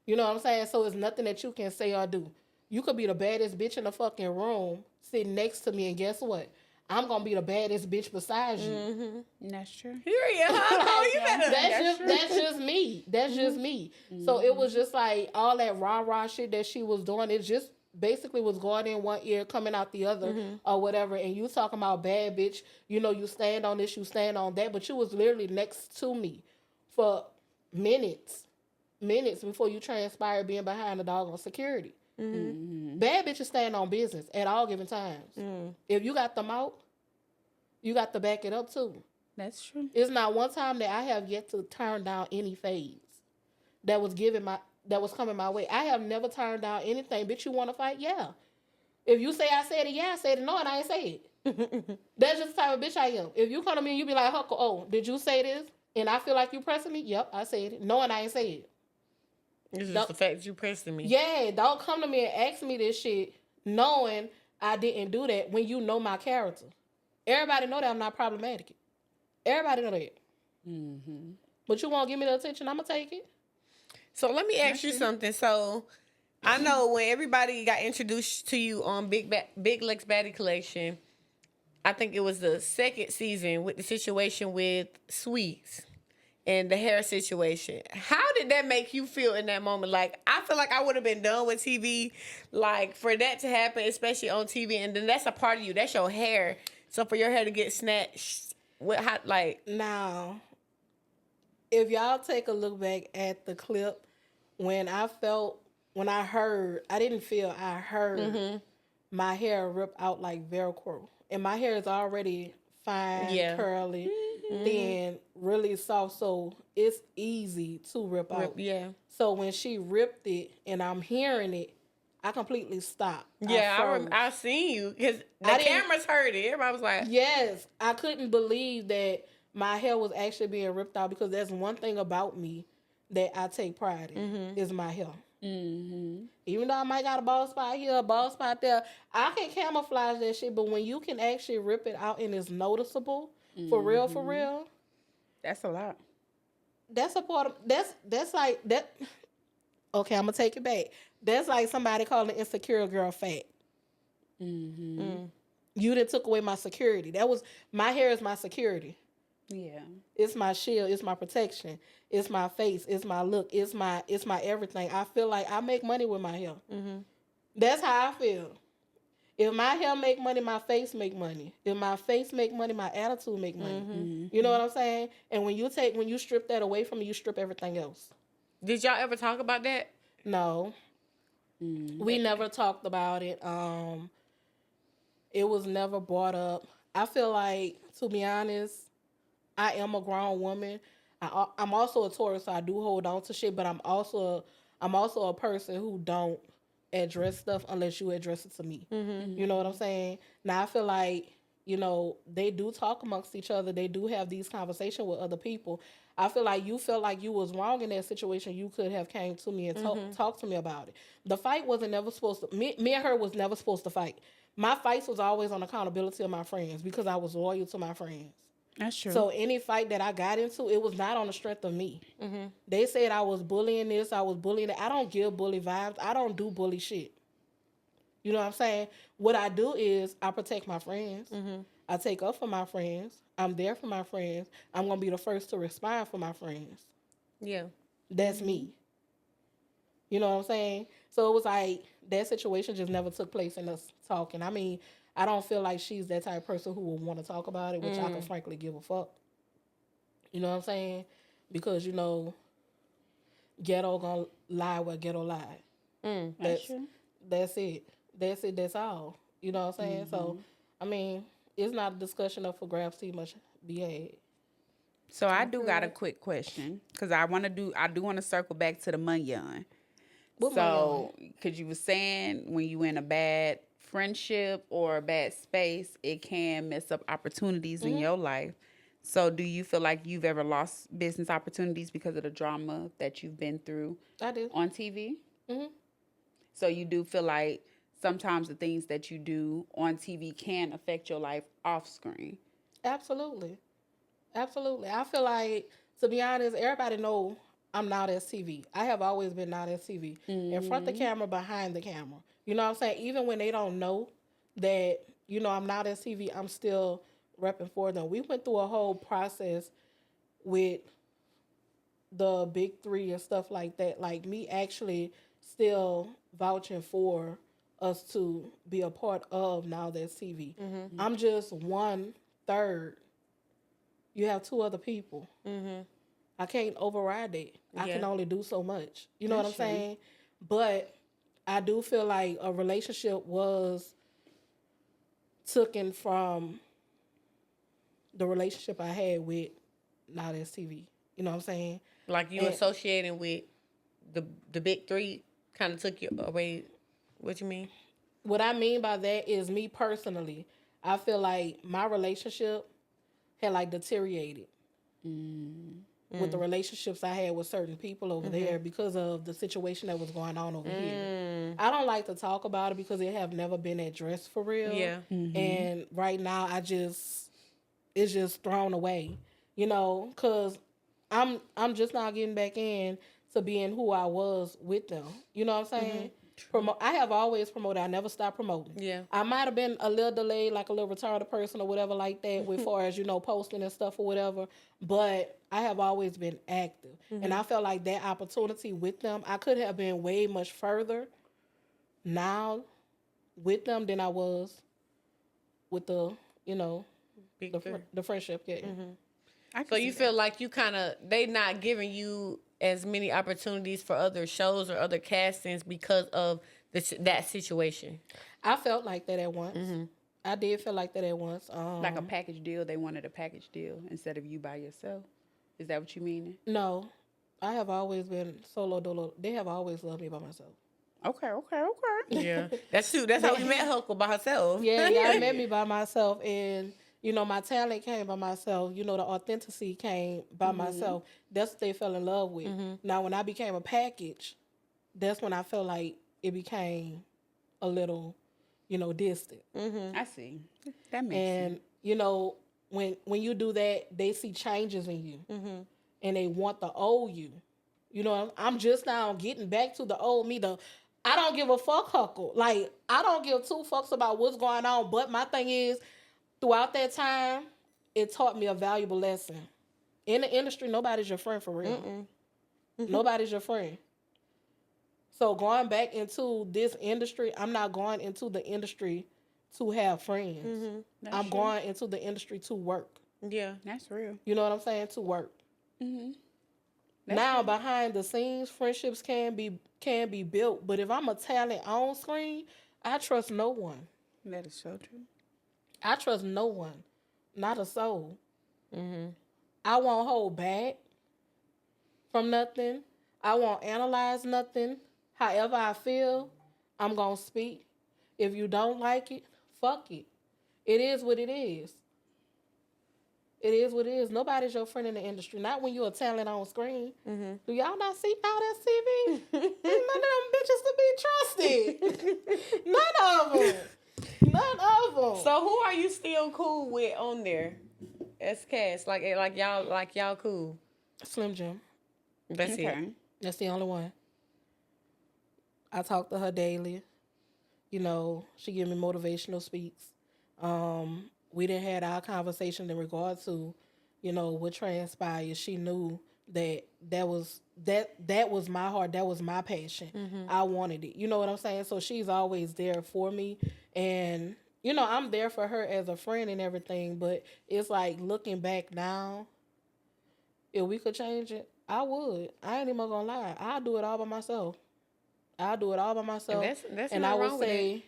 You know what I'm saying? So it's nothing that you can say or do. You could be the baddest bitch in the fucking room sitting next to me, and guess what? I'm gonna be the baddest bitch beside you. Mm-hmm. That's true. Period. That's just me. That's just me. So it was just like all that rah-rah shit that she was doing. It just basically was going in one ear, coming out the other, or whatever. And you talking about bad bitch. You know, you stand on this, you stand on that. But you was literally next to me for minutes before you transpired being behind the dog on security. Bad bitches stand on business at all given times. If you got them out, you got to back it up too. That's true. It's not one time that I have yet to turn down any phase that was coming my way. I have never turned down anything. Bitch, you want to fight? Yeah. If you say I said it, yeah, I said it. No, and I ain't say it. That's just the type of bitch I am. If you come to me and you be like, Huckle, oh, did you say this? And I feel like you pressing me? Yep, I said it. No, and I ain't say it. It's just the fact that you pressing me. Yeah, don't come to me and ask me this shit knowing I didn't do that when you know my character. Everybody know that I'm not problematic. Everybody know that. Mm-hmm. But you won't give me the attention, I'm going to take it. So let me ask you something. So I know when everybody got introduced to you on Big Lex Baddie Collection, I think it was the second season with the situation with Sweets and the hair situation. How did that make you feel in that moment? Like, I feel like I would have been done with TV. Like, for that to happen, especially on TV, and then that's a part of you. That's your hair. So for your hair to get snatched, Now, if y'all take a look back at the clip, when I heard my hair rip out like Velcro. And my hair is already fine, curly, thin, really soft, so it's easy to rip out. Yeah. So when she ripped it and I'm hearing it, I completely stopped. Yeah, I seen you because the cameras heard it. Everybody was like, yes, I couldn't believe that my hair was actually being ripped out because that's one thing about me that I take pride in is my hair. Mm-hmm. Even though I might got a bald spot here, a bald spot there, I can camouflage that shit. But when you can actually rip it out and it's noticeable, for real, that's a lot. That's a part of that's like that. Okay, I'm gonna take it back. That's like somebody calling an insecure girl fat. Mm-hmm. You done took away my security. My hair is my security. Yeah, it's my shield. It's my protection. It's my face. It's my look. It's my everything. I feel like I make money with my hair. Mm-hmm. That's how I feel. If my hair make money, my face make money. If my face make money, my attitude make money. Mm-hmm. You know what I'm saying? And when you strip that away from me, you strip everything else. Did y'all ever talk about that? No. Mm-hmm. We never talked about it. It was never brought up. I feel like, to be honest, I am a grown woman. I'm also a Taurus, so I do hold on to shit. But I'm also a person who don't address stuff unless you address it to me. Mm-hmm. You know what I'm saying? Now I feel like they do talk amongst each other. They do have these conversations with other people. I feel like you felt like you was wrong in that situation. You could have came to me and talked to me about it. The fight wasn't never supposed to. Me and her was never supposed to fight. My fights was always on accountability of my friends because I was loyal to my friends. That's true. So any fight that I got into, it was not on the strength of me. Mm-hmm. They said I was bullying this, I was bullying that. I don't give bully vibes. I don't do bully shit. You know what I'm saying? What I do is I protect my friends. Mm-hmm. I take up for my friends. I'm there for my friends. I'm going to be the first to respond for my friends. Yeah. That's me. You know what I'm saying? So it was like that situation just never took place in us talking. I mean, I don't feel like she's that type of person who would want to talk about it, which I can frankly give a fuck. You know what I'm saying? Because, ghetto gonna lie where ghetto lie. That's it. That's all. You know what I'm saying? So, I mean, it's not a discussion up for grabs too much be had. So I do got a quick question because I do want to circle back to the munyon. So, because you were saying when you in a bad friendship or a bad space, it can mess up opportunities in your life. So, do you feel like you've ever lost business opportunities because of the drama that you've been through? I do. On TV? Mm-hmm. So, you do feel like sometimes the things that you do on TV can affect your life off screen? Absolutely. Absolutely. I feel like, to be honest, everybody know I'm not as TV. I have always been not as TV. In front of the camera, behind the camera. You know what I'm saying? Even when they don't know that, I'm not as TV, I'm still repping for them. We went through a whole process with the big three and stuff like that. Like me actually still vouching for us to be a part of Now That's TV. I'm just 1/3. You have 2 other people. I can't override that. I can only do so much. You know what I'm saying? But I do feel like a relationship was taken from the relationship I had with Now That's TV. You know what I'm saying? Like you associating with the big three kind of took you away. What you mean? What I mean by that is me personally. I feel like my relationship had like deteriorated with the relationships I had with certain people over there because of the situation that was going on over here. I don't like to talk about it because it have never been addressed for real. Yeah. And right now it's just thrown away, because I'm just not getting back in to being who I was with them. You know what I'm saying? I have always promoted. I never stopped promoting. Yeah. I might have been a little delayed, like a little retarded person or whatever like that, with far as, posting and stuff or whatever. But I have always been active. And I felt like that opportunity with them, I could have been way much further now with them than I was with the, the friendship. Yeah. So you feel like they not giving you as many opportunities for other shows or other castings because of that situation? I felt like that at once. I did feel like that at once. Like a package deal, they wanted a package deal instead of you by yourself. Is that what you mean? No, I have always been solo dolo. They have always loved me by myself. Okay. Yeah, that's true. That's how we met Huckle by herself. Yeah, y'all met me by myself, and my talent came by myself. The authenticity came by myself. That's what they fell in love with. Now, when I became a package, that's when I felt like it became a little, distant. I see. That makes sense. And when you do that, they see changes in you, and they want the old you. I'm just now getting back to the old me. I don't give a fuck, Huckle. Like, I don't give 2 fucks about what's going on. But my thing is, throughout that time, it taught me a valuable lesson. In the industry, nobody's your friend for real. Nobody's your friend. So going back into this industry, I'm not going into the industry to have friends. I'm going into the industry to work. Yeah, that's real. You know what I'm saying? To work. Now, behind the scenes, friendships can be built. But if I'm a talent on screen, I trust no one. That is so true. I trust no one. Not a soul. I won't hold back from nothing. I won't analyze nothing. However I feel, I'm going to speak. If you don't like it, fuck it. It is what it is. It is what it is. Nobody's your friend in the industry. Not when you're a talent on screen. Do y'all not see Now That's TV? None of them bitches to be trusted. None of them. So who are you still cool with on there? As cast, like y'all cool. Slim Jim. That's it. That's the only one. I talk to her daily. She give me motivational speaks. We didn't had our conversation in regard to, what transpired. She knew that was my heart. That was my passion. I wanted it. You know what I'm saying? So she's always there for me. And, I'm there for her as a friend and everything. But it's like looking back now, if we could change it, I would. I ain't even gonna lie. I'll do it all by myself. And that's and I would say,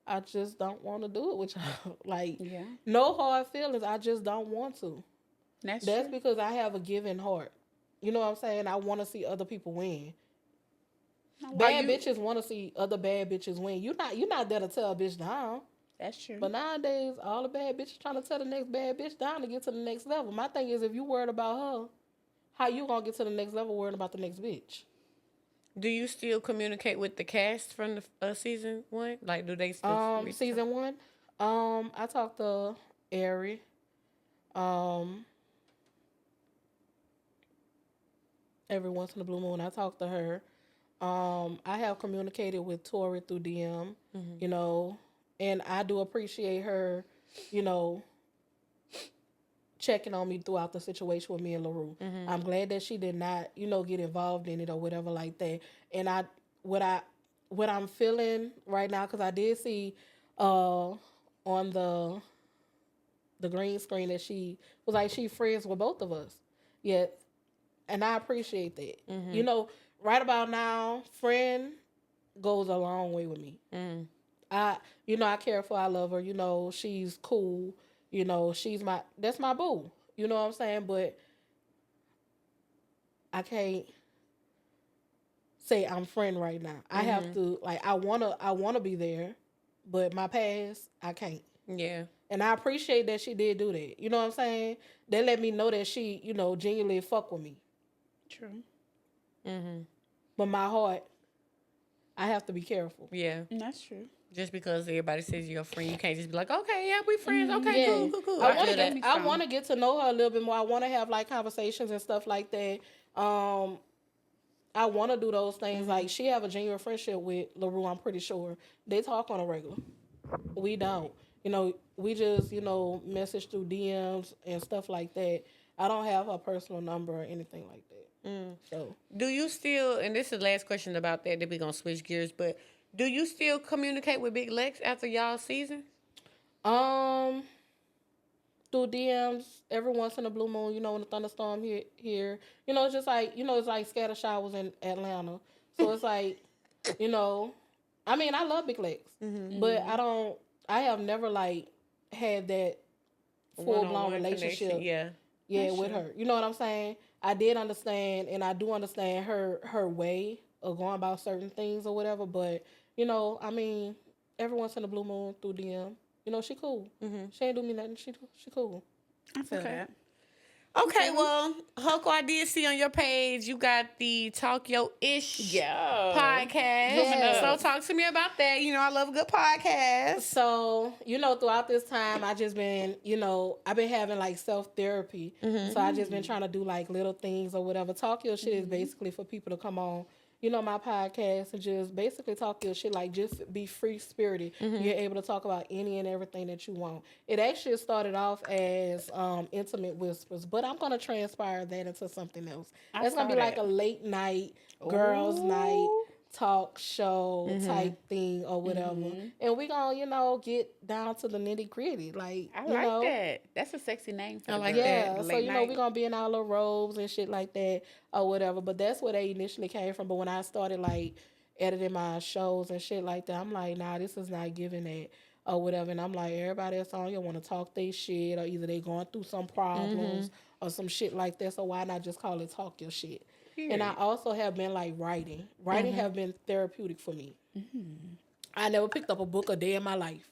I just don't want to do it with y'all. Like, Yeah. no hard feelings. I just don't want to. That's That's true. because I have a giving heart. You know what I'm saying? I want to see other people win. Bad bitches want to see other bad bitches win. You're not there to tell a bitch down. That's true. But nowadays, all the bad bitches trying to tell the next bad bitch down to get to the next level. My thing is, if you worried about her, how you gonna get to the next level worrying about the next bitch? Do you still communicate with the cast from the season 1? Like, do they still Season 1, I talked to Ari. Every once in a blue moon, I talk to her. I have communicated with Tori through DM, you know, and I do appreciate her, you know, checking on me throughout the situation with me and LaRue. I'm glad that she did not, you know, get involved in it or whatever like that. And what I'm feeling right now, because I did see on the green screen that she was like she friends with both of us. Yet, and I appreciate that. You know, right about now, friend goes a long way with me. I care for her, I love her. You know, she's cool. You know, that's my boo. You know what I'm saying? But I can't say I'm friend right now. I have to, like, I wanna be there, but my past, I can't. Yeah. And I appreciate that she did do that. You know what I'm saying? They let me know that she, you know, genuinely fuck with me. True. But my heart, I have to be careful. Yeah. That's true. Just because everybody says you're a friend, you can't just be like, okay, yeah, we friends. Okay, cool. I want to get to know her a little bit more. I want to have like conversations and stuff like that. I want to do those things. Like, she have a genuine friendship with LaRue, I'm pretty sure. They talk on a regular. We don't. You know, we just, you know, message through DMs and stuff like that. I don't have her personal number or anything like that. So, do you still, and this is the last question about that, then we're going to switch gears, but do you still communicate with Big Lex after y'all season? through DMs every once in a blue moon, you know, when the thunderstorm here. You know, it's just like, you know, it's like scatter showers in Atlanta. So it's like, you know, I mean, I love Big Lex, but I have never like had that full-blown relationship with her. You know what I'm saying? I did understand, and I do understand her way of going about certain things or whatever, but, you know, I mean, every once in a blue moon through DM, you know, she cool. She ain't do me nothing. She cool. I feel that. Okay, well, Huckle, I did see on your page you got the Talk Yo Ish podcast. Yeah. So talk to me about that. You know, I love a good podcast. So, you know, throughout this time, I just been, you know, I've been having like self-therapy. So I just been trying to do like little things or whatever. Talk Your Shit is basically for people to come on, you know, my podcast and just basically talk your shit, like just be free-spirited. You're able to talk about any and everything that you want. It actually started off as Intimate Whispers, but I'm going to transpire that into something else. It's going to be like a late night, girls' night, talk show type thing or whatever. And we going to, you know, get down to the nitty-gritty. Like, I you like know, that. That's a sexy name for I like that. yeah, so, you know, we're going to be in our little robes and shit like that or whatever. But that's where they initially came from. But when I started, like, editing my shows and shit like that, I'm like, nah, this is not giving that or whatever. And I'm like, everybody that's on here want to talk their shit, or either they going through some problems or some shit like that. So why not just call it Talk Your Shit? Period. And I also have been, like, writing. Writing have been therapeutic for me. I never picked up a book a day in my life.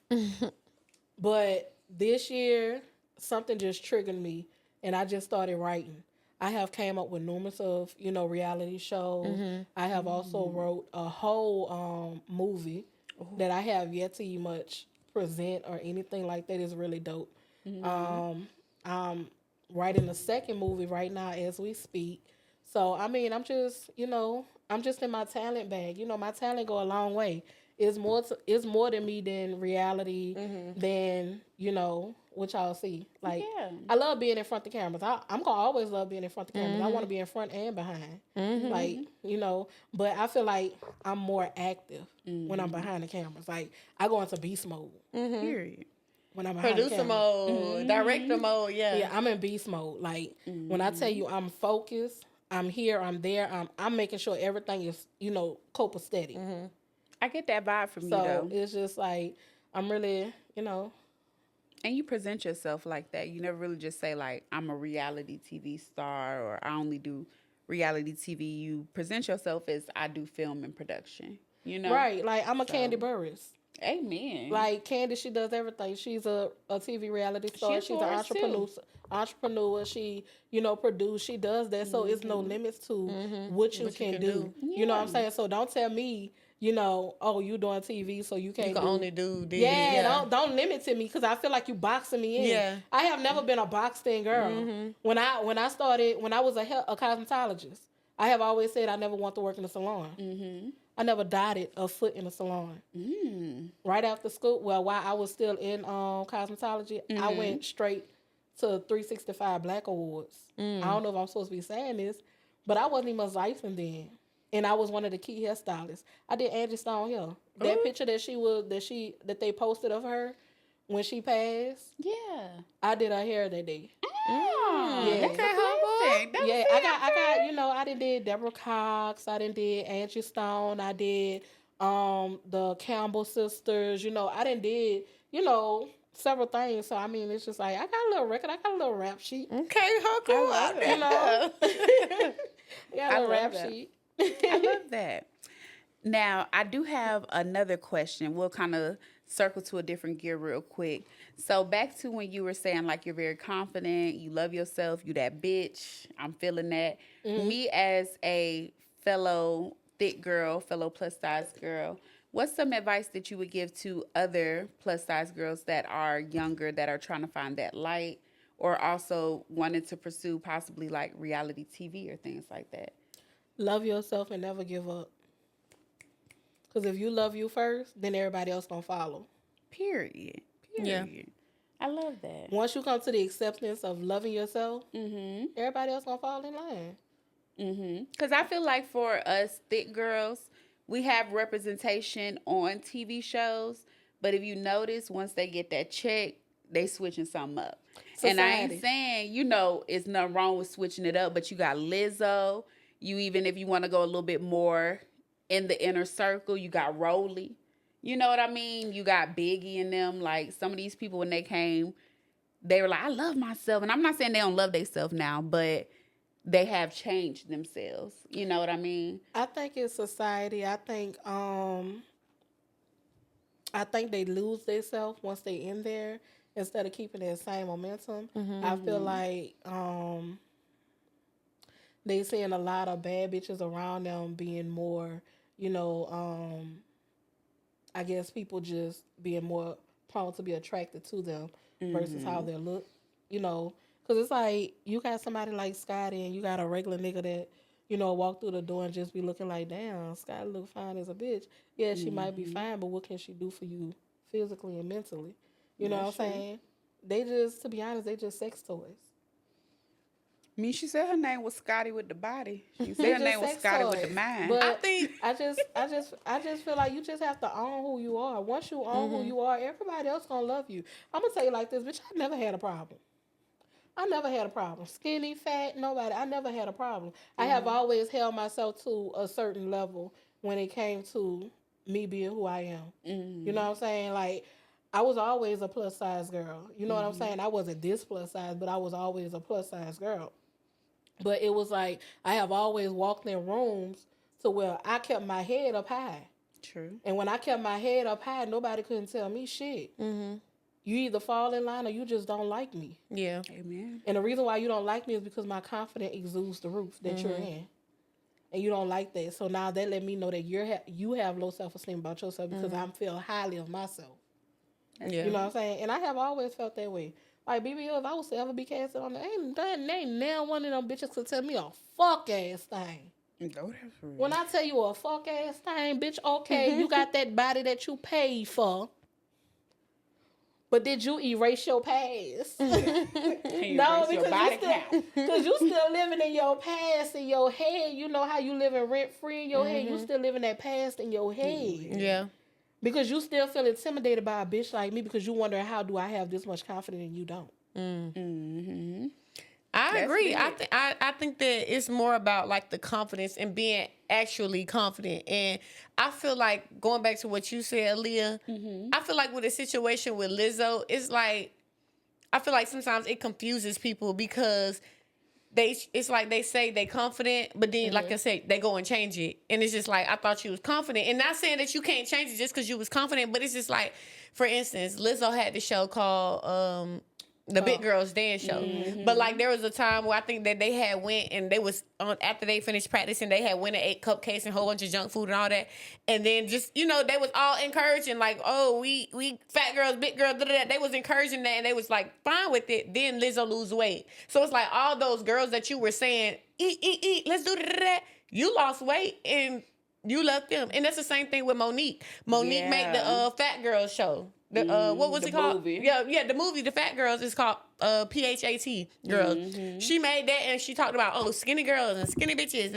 But this year, something just triggered me, and I just started writing. I have came up with numerous of, you know, reality shows. I have also wrote a whole movie that I have yet to even much present or anything like that. Is really dope. I'm writing a second movie right now as we speak. So, I mean, I'm just, you know, I'm just in my talent bag. You know, my talent go a long way. It's more than me than reality, than, you know, what y'all see. Like, I love being in front of the cameras. I'm gonna always love being in front of the cameras. I want to be in front and behind. Like, you know, but I feel like I'm more active when I'm behind the cameras. Like, I go into beast mode. Period. When I'm behind the Producer camera. mode, director mode, Yeah, I'm in beast mode. Like, when I tell you I'm focused, I'm here, I'm there, I'm making sure everything is, you know, copacetic. I get that vibe from you, So though. it's just like, I'm really, you know. And you present yourself like that. You never really just say like, I'm a reality TV star or I only do reality TV. You present yourself as I do film and production. You know? Right. Like, I'm a Candy Burris. Amen. Like, Candy, she does everything. She's a TV reality star. She's an entrepreneur. She, produce. She does that. So it's no limits to what you can do. Yeah. You know what I'm saying? So don't tell me, oh, you doing TV, so you can't only do this. Yeah, don't limit to me because I feel like you boxing me in. Yeah. I have never been a boxed in girl. When I was a cosmetologist, I have always said I never want to work in a salon. I never dotted a foot in a salon. Right after school, while I was still in cosmetology, I went straight to 365 Black Awards. I don't know if I'm supposed to be saying this, but I wasn't even licensed then. And I was one of the key hairstylists. I did Angie Stone hair. That picture that they posted of her when she passed. Yeah. I did her hair that day. Yeah. Okay, I got, I did Deborah Cox. I did Angie Stone. I did the Campbell sisters. I did, several things. So, I mean, it's just like, I got a little record. I got a little rap sheet. Okay, Huckle. I got a little rap sheet. I love that. Now, I do have another question. We'll kind of circle to a different gear real quick. So back to when you were saying like you're very confident, you love yourself, you that bitch. I'm feeling that. Me as a fellow thick girl, fellow plus size girl, what's some advice that you would give to other plus size girls that are younger, that are trying to find that light, or also wanted to pursue possibly like reality TV or things like that? Love yourself and never give up. Because if you love you first, then everybody else gonna follow. Period. Yeah. I love that. Once you come to the acceptance of loving yourself, everybody else gonna fall in line. Because I feel like for us thick girls, we have representation on TV shows, but if you notice, once they get that check, they switching something up. Society. And I ain't saying, it's nothing wrong with switching it up, but you got Lizzo. Even if you want to go a little bit more in the inner circle, you got Rolly. You know what I mean? You got Biggie and them. Like, some of these people, when they came, they were like, I love myself. And I'm not saying they don't love themselves now, but they have changed themselves. You know what I mean? I think it's society. I think they lose themselves once they in there instead of keeping that same momentum. I feel like they seeing a lot of bad bitches around them being more, I guess people just being more prone to be attracted to them versus how they look, because it's like you got somebody like Scotty and you got a regular nigga that, walk through the door and just be looking like, damn, Scotty look fine as a bitch. Yeah, she might be fine, but what can she do for you physically and mentally? You know what I'm saying? They just, to be honest, they just sex toys. She said her name was Scotty with the body. She said her name was Scotty with the mind. But I just feel like you just have to own who you are. Once you own who you are, everybody else gonna love you. I'm gonna tell you like this, bitch. I never had a problem. Skinny, fat, nobody. I never had a problem. I have always held myself to a certain level when it came to me being who I am. You know what I'm saying? Like, I was always a plus size girl. You know what I'm saying? I wasn't this plus size, but I was always a plus size girl. But it was like, I have always walked in rooms to where I kept my head up high. True. And when I kept my head up high, nobody couldn't tell me shit. You either fall in line or you just don't like me. Yeah. Amen. And the reason why you don't like me is because my confidence exudes the roof that you're in. And you don't like that. So now that let me know that you have low self-esteem about yourself because I feel highly of myself. Yeah. You know what I'm saying? And I have always felt that way. Like, BBL, if I was to ever be casted on ain't now one of them bitches could tell me a fuck ass thing. No, that's real. When I tell you a fuck ass thing, bitch, okay, you got that body that you paid for. But did you erase your past? No, because you still living in your past in your head. You know how you living rent free in your head. You still living that past in your head. Yeah. Because you still feel intimidated by a bitch like me because you wonder how do I have this much confidence and you don't. I agree. big. I think that it's more about like the confidence and being actually confident. And I feel like going back to what you said, Aaliyah, I feel like with a situation with Lizzo, it's like I feel like sometimes it confuses people because it's like they say they confident, but then like I said, they go and change it. And it's just like I thought you was confident. And not saying that you can't change it just because you was confident, but it's just like, for instance, Lizzo had the show called the Big Girls Dance Show. But like there was a time where I think that they had went and they was after they finished practicing, they had went and ate cupcakes and a whole bunch of junk food and all that. And then just, they was all encouraging like, oh, we fat girls, big girls, they was encouraging that and they was like fine with it. Then Lizzo lose weight. So it's like all those girls that you were saying, eat, let's do that. You lost weight and you left them. And that's the same thing with Monique. Monique made the Fat Girls show. What was it called? Movie. Yeah, the movie, The Fat Girls, is called PHAT Girls. She made that and she talked about skinny girls and skinny bitches,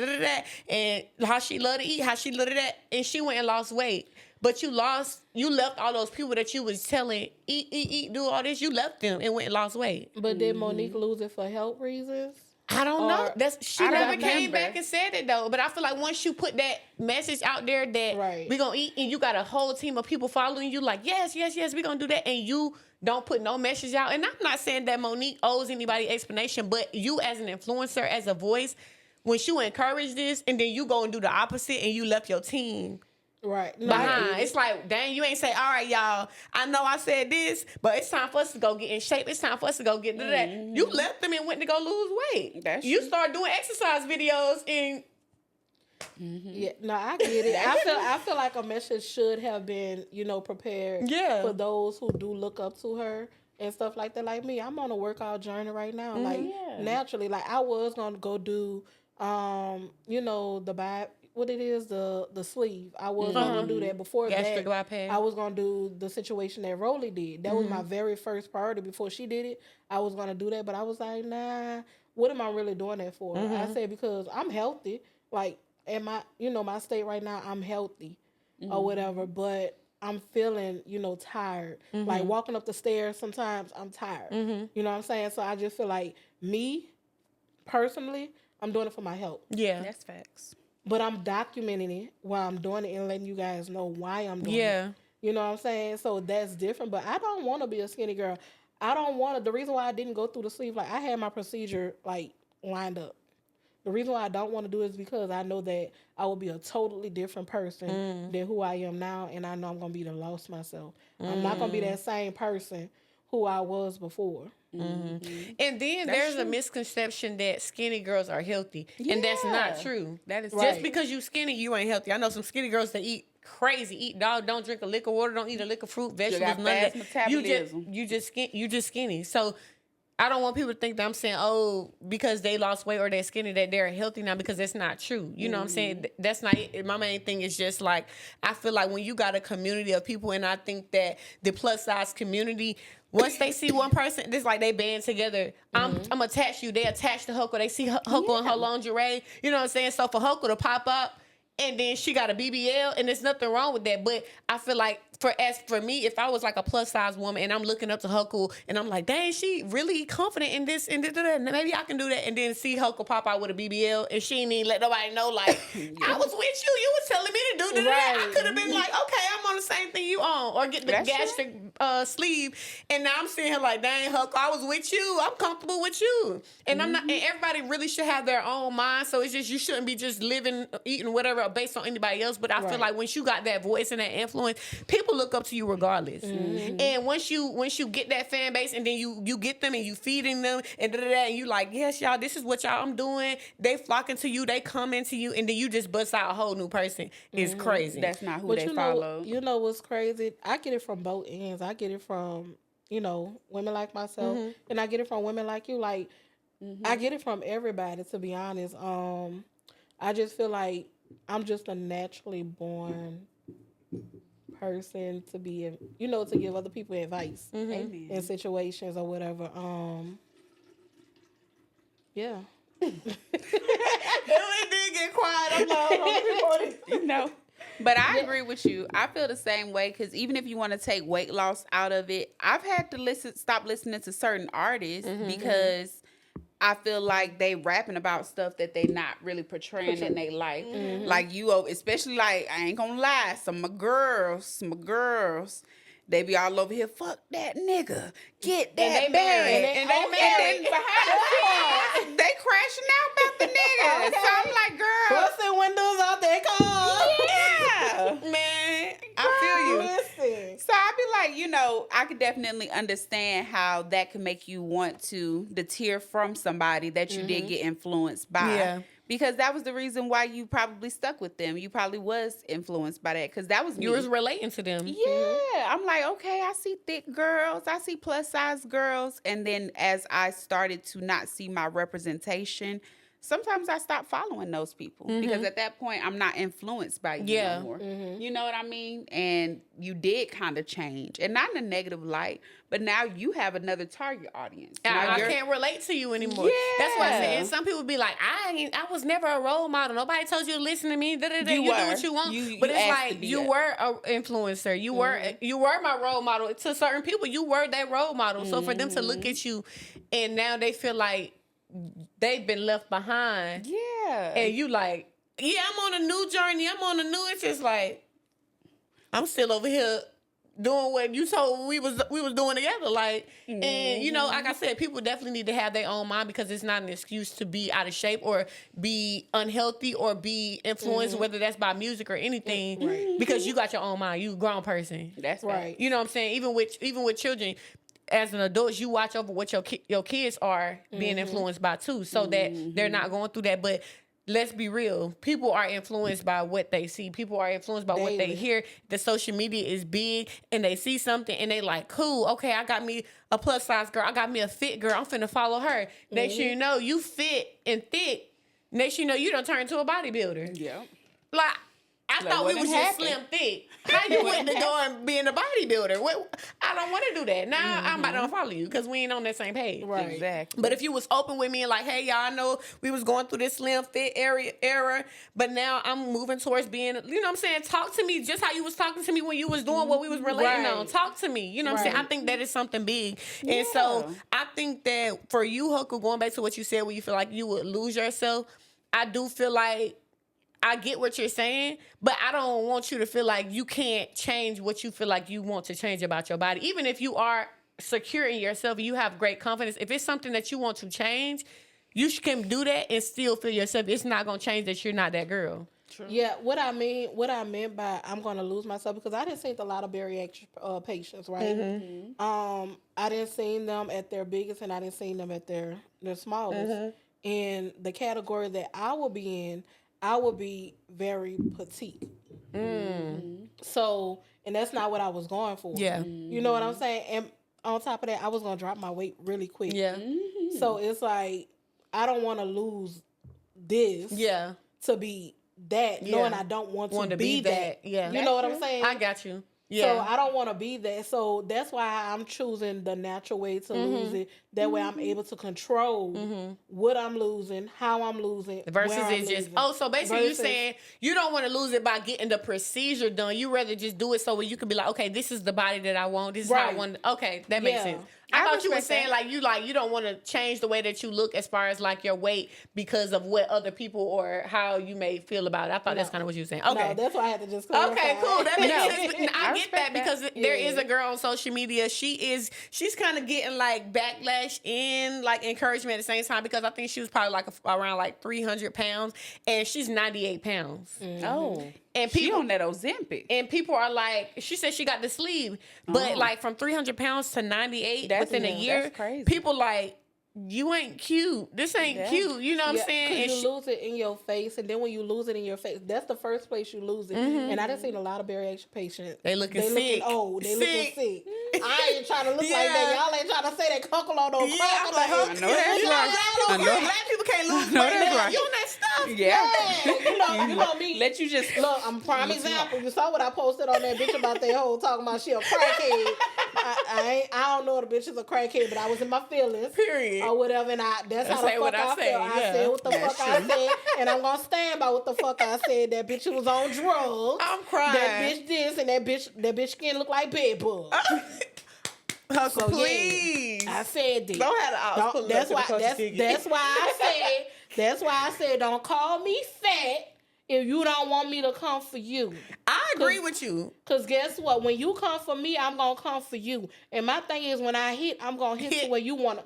and how she loved to eat, how she loved that, and she went and lost weight. But you left all those people that you was telling eat, do all this. You left them and went and lost weight. But did Monique lose it for health reasons? I don't know. She never came remember. back and said it though. But I feel like once you put that message out there that we gonna eat, and you got a whole team of people following you, like yes, we gonna do that, and you don't put no message out. And I'm not saying that Monique owes anybody explanation, but you as an influencer, as a voice, when you encourage this, and then you go and do the opposite, and you left your team behind. It's like, dang, you ain't say, all right, y'all, I know I said this, but it's time for us to go get in shape. It's time for us to go get to that. You left them and went to go lose weight. You start doing exercise videos and yeah, no, I get it. I feel like a message should have been, prepared for those who do look up to her and stuff like that. Like me, I'm on a workout journey right now. Naturally, like I was gonna go do the back. What it is, the sleeve. I was gonna do that before gastric that. bypass. I was gonna do the situation that Rolly did. That was my very first priority before she did it. I was gonna do that, but I was like, nah. What am I really doing that for? I said because I'm healthy. Like, in my my state right now, I'm healthy or whatever. But I'm feeling tired. Like walking up the stairs, sometimes I'm tired. You know what I'm saying? So I just feel like me personally, I'm doing it for my health. Yeah, that's facts. But I'm documenting it while I'm doing it and letting you guys know why I'm doing it. You know what I'm saying? So that's different. But I don't want to be a skinny girl. I don't want to. The reason why I didn't go through the sleeve, like I had my procedure like lined up. The reason why I don't want to do it is because I know that I will be a totally different person than who I am now. And I know I'm going to be lost myself. I'm not going to be that same person who I was before. And then there's a misconception that skinny girls are healthy, and that's not true. That is just because you skinny, you ain't healthy. I know some skinny girls that eat crazy, eat dog, don't drink a lick of water, don't eat a lick of fruit, vegetables, none of that. Metabolism. You just skinny. So I don't want people to think that I'm saying, because they lost weight or they're skinny, that they're healthy now, because that's not true. You know what I'm saying? That's not it. My main thing is just like, I feel like when you got a community of people, and I think that the plus size community, once they see one person, it's like they band together. I'm attached to you. They attached to Huckle. They see Huckle in her lingerie. You know what I'm saying? So for Huckle to pop up, and then she got a BBL, and there's nothing wrong with that. But I feel like for me, if I was like a plus size woman and I'm looking up to Huckle and I'm like, dang, she really confident in this and that, maybe I can do that. And then see Huckle pop out with a BBL and she ain't even let nobody know, like, I was with you. You was telling me to do that. I could have been like, okay, I'm on the same thing you on, or get the gastric sleeve. And now I'm sitting here like, dang, Huckle, I was with you. I'm comfortable with you. And I'm not. And everybody really should have their own mind. So it's just, you shouldn't be just living, eating whatever based on anybody else. But I feel like once you got that voice and that influence, people look up to you regardless. And once you get that fan base, and then you get them and you feeding them and and you like, yes, y'all, this is what I'm doing. They flocking to you, they come into you, and then you just bust out a whole new person. It's crazy. That's not who they follow. You know what's crazy? I get it from both ends. I get it from women like myself, and I get it from women like you. Like I get it from everybody, to be honest. I just feel like I'm just a naturally born person to be, to give other people advice in situations or whatever. Yeah. It did get quiet. I'm like, But I agree with you. I feel the same way, because even if you want to take weight loss out of it, I've had to stop listening to certain artists because I feel like they rapping about stuff that they not really portraying in their life. Like especially like, I ain't gonna lie, some of my girls, they be all over here, fuck that nigga, get that bag. And they married. Behind the scenes, they crashing out about the nigga. Okay. So I'm like, girl. Busting windows out their car. Yeah. Man, I feel you. Listen. So I be like, I could definitely understand how that could make you want to deter from somebody that you did get influenced by. Yeah. Because that was the reason why you probably stuck with them. You probably was influenced by that. Because that was me. You was relating to them. Yeah. I'm like, okay, I see thick girls. I see plus size girls. And then as I started to not see my representation, sometimes I stopped following those people. Because at that point, I'm not influenced by you no more. You know what I mean? And you did kind of change. And not in a negative light, but now you have another target audience. I can't relate to you anymore. Yeah. That's what I said. And some people be like, I was never a role model. Nobody told you to listen to me. You do what you want. But it's like you were an influencer. You were my role model. To certain people, you were that role model. So for them to look at you and now they feel like they've been left behind. Yeah. And you like, yeah, I'm on a new journey. It's just like, I'm still over here doing what you told we was doing together. Like, and like I said, people definitely need to have their own mind because it's not an excuse to be out of shape or be unhealthy or be influenced, whether that's by music or anything, because you got your own mind. You a grown person. That's right. You know what I'm saying? Even with children, as an adult, you watch over what your kids are being influenced by too, so that they're not going through that. But let's be real. People are influenced by what they see. People are influenced by what they hear. The social media is big and they see something and they like, cool, okay, I got me a plus size girl. I got me a fit girl. I'm finna follow her. Next thing you know, you fit and thick. Next thing you know, you done turn into a bodybuilder. Yeah. Like, I thought we was just slim thick. How you went to go and being a bodybuilder? I don't want to do that. Now I'm about to unfollow you because we ain't on that same page. Right. Exactly. But if you was open with me and like, hey, y'all, I know we was going through this slim fit era, but now I'm moving towards being, you know what I'm saying? Talk to me just how you was talking to me when you was doing what we was relating on. Talk to me. You know what I'm saying? I think that is something big. Yeah. And so I think that for you, Huckle, going back to what you said where you feel like you would lose yourself, I do feel like I get what you're saying, but I don't want you to feel like you can't change what you feel like you want to change about your body. Even if you are secure in yourself and you have great confidence, if it's something that you want to change, you can do that and still feel yourself. It's not going to change that you're not that girl. True. Yeah, what I meant by I'm going to lose myself, because I didn't see a lot of bariatric patients, right? I didn't see them at their biggest and I didn't see them at their smallest. In the category that I will be in, I would be very petite. So, and that's not what I was going for. Yeah. You know what I'm saying? And on top of that, I was going to drop my weight really quick. Yeah. So it's like, I don't want to lose this to be that, knowing I don't want to be that. Yeah. You know what I'm saying? I got you. Yeah. So I don't want to be that. So that's why I'm choosing the natural way to lose it. That way I'm able to control what I'm losing, how I'm losing. Versus it's just, so basically you saying you don't want to lose it by getting the procedure done. You rather just do it so you can be like, okay, this is the body that I want. This is how I want. Okay, that makes sense. I thought you were saying you don't want to change the way that you look as far as like your weight because of what other people or how you may feel about it. I thought that's kind of what you were saying. Okay. No, that's why I had to just clarify. Okay, cool. That makes sense. I get that because there is a girl on social media. She's kind of getting like backlash and like encouragement at the same time because I think she was probably like around like 300 pounds and she's 98 pounds. Oh. And she on that Ozempic. And people are like, she said she got the sleeve, but like from 300 pounds to 98 within a year, that's crazy. people like, you ain't cute. This ain't cute. You know what I'm saying? Because you lose it in your face, and then when you lose it in your face, that's the first place you lose it. And I done seen a lot of bariatric patients. They looking sick. Old. They looking sick. I ain't trying to look like that. Y'all ain't trying to say that cuckle on no crack. I know that's right. Black people can't lose weight. Right. You on that stuff? Yeah. You know me. Let you just look. I'm a prime example. You saw what I posted on that bitch about that whole talking about she a crackhead. I don't know the bitch is a crackhead, but I was in my feelings. Period. Or whatever, and that's how the fuck I felt. I said what the fuck I said, and I'm gonna stand by what the fuck I said. That bitch was on drugs. I'm crying. That bitch this and that bitch skin look like bed bugs. Huckle, please. Yeah, I said that. Don't have the ops pulling up to the coach's ticket. That's why I said don't call me fat if you don't want me to come for you. I agree with you. Because guess what? When you come for me, I'm going to come for you. And my thing is when I hit, I'm going to hit to where you want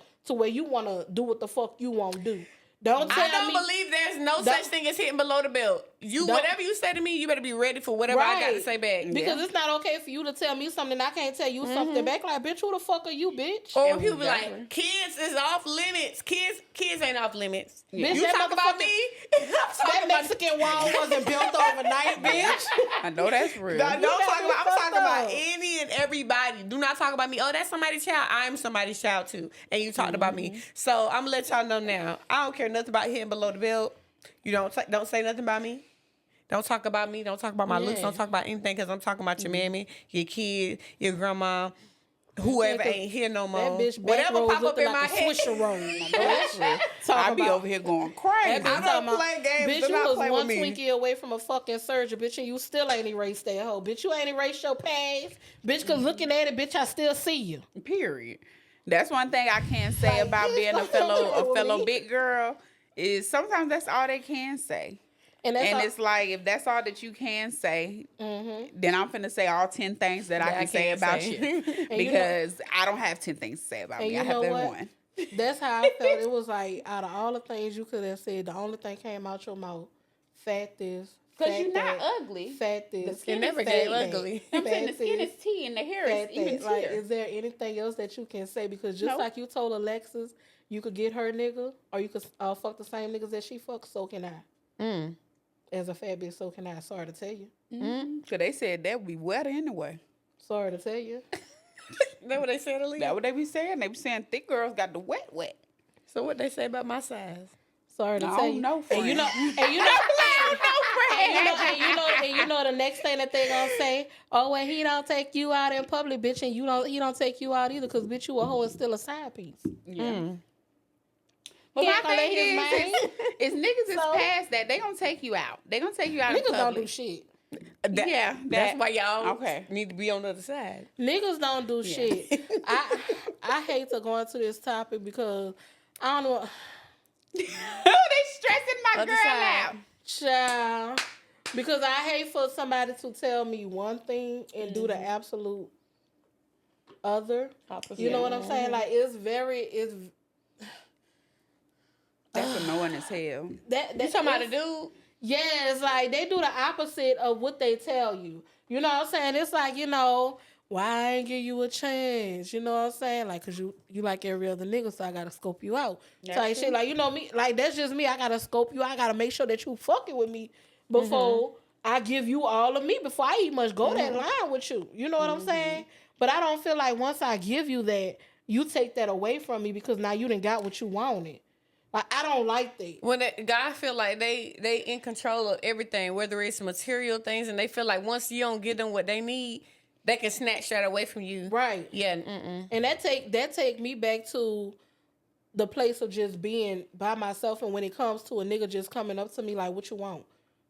to do what the fuck you want to do. Don't tell me. I don't believe there's no such thing as hitting below the belt. Whatever you say to me, you better be ready for whatever I got to say back. Because it's not okay for you to tell me something I can't tell you something back. Like, bitch, who the fuck are you, bitch? Or people be like, kids is off limits. Kids ain't off limits. Bitch, you talk about me? That Mexican wall wasn't built overnight, bitch. I know that's real. I'm talking about any and everybody. Do not talk about me. Oh, that's somebody's child. I'm somebody's child too. And you talked about me. So I'm gonna let y'all know now. I don't care nothing about hitting below the belt. You don't say nothing about me. Don't talk about me. Don't talk about my looks. Don't talk about anything because I'm talking about your mammy, your kid, your grandma, whoever ain't here no more. That bitch whatever pop up in my head. I be over here going crazy. I don't play games. Bitch, you was one Twinkie away from a fucking surgery, bitch, and you still ain't erased that hoe. Bitch, you ain't erased your past. Bitch, because looking at it, bitch, I still see you. Period. That's one thing I can say about being a fellow big girl is sometimes that's all they can say. And it's like, if that's all that you can say, then I'm finna say all 10 things that I can say about you. Because I don't have 10 things to say about me. I have that one. That's how I felt. It was like, out of all the things you could have said, the only thing came out your mouth, fat this. Because you're not ugly. Fat this. The skin never get ugly. I'm saying the skin is tea and the hair is even tea. Like, is there anything else that you can say? Because just like you told Alexis, you could get her nigga, or you could fuck the same niggas that she fucks, so can I. As a fat bitch, so can I. Sorry to tell you. Because they said that would be wet anyway. Sorry to tell you. That what they said, Aaliyah? That what they be saying. They be saying thick girls got the wet. So what they say about my size? Sorry to tell you. No, friend. And you know, the next thing that they gonna say, oh, well, he don't take you out in public, bitch, and he don't take you out either, because bitch, you a hoe and still a side piece. Yeah. But my thing is niggas is past that. They gonna take you out. They gonna take you out. Niggas don't do shit. That's why y'all need to be on the other side. Niggas don't do shit. I hate to go into this topic because I don't know. They stressing my girl out. Child. Because I hate for somebody to tell me one thing and do the absolute other. Opposite. You know what I'm saying? Like, it's that's annoying as hell. You talking about a dude? Yeah, it's like they do the opposite of what they tell you. You know what I'm saying? It's like, why I ain't give you a chance? You know what I'm saying? Like, cause you like every other nigga, so I gotta scope you out. So like shit, like, me, like that's just me. I gotta scope you. I gotta make sure that you fucking with me before I give you all of me. Before I even much go that line with you. You know what I'm saying? But I don't feel like once I give you that, you take that away from me because now you done got what you wanted. Like, I don't like that. When guys feel like they in control of everything, whether it's material things, and they feel like once you don't give them what they need, they can snatch that away from you. Right. Yeah. And that take me back to the place of just being by myself. And when it comes to a nigga just coming up to me like, what you want?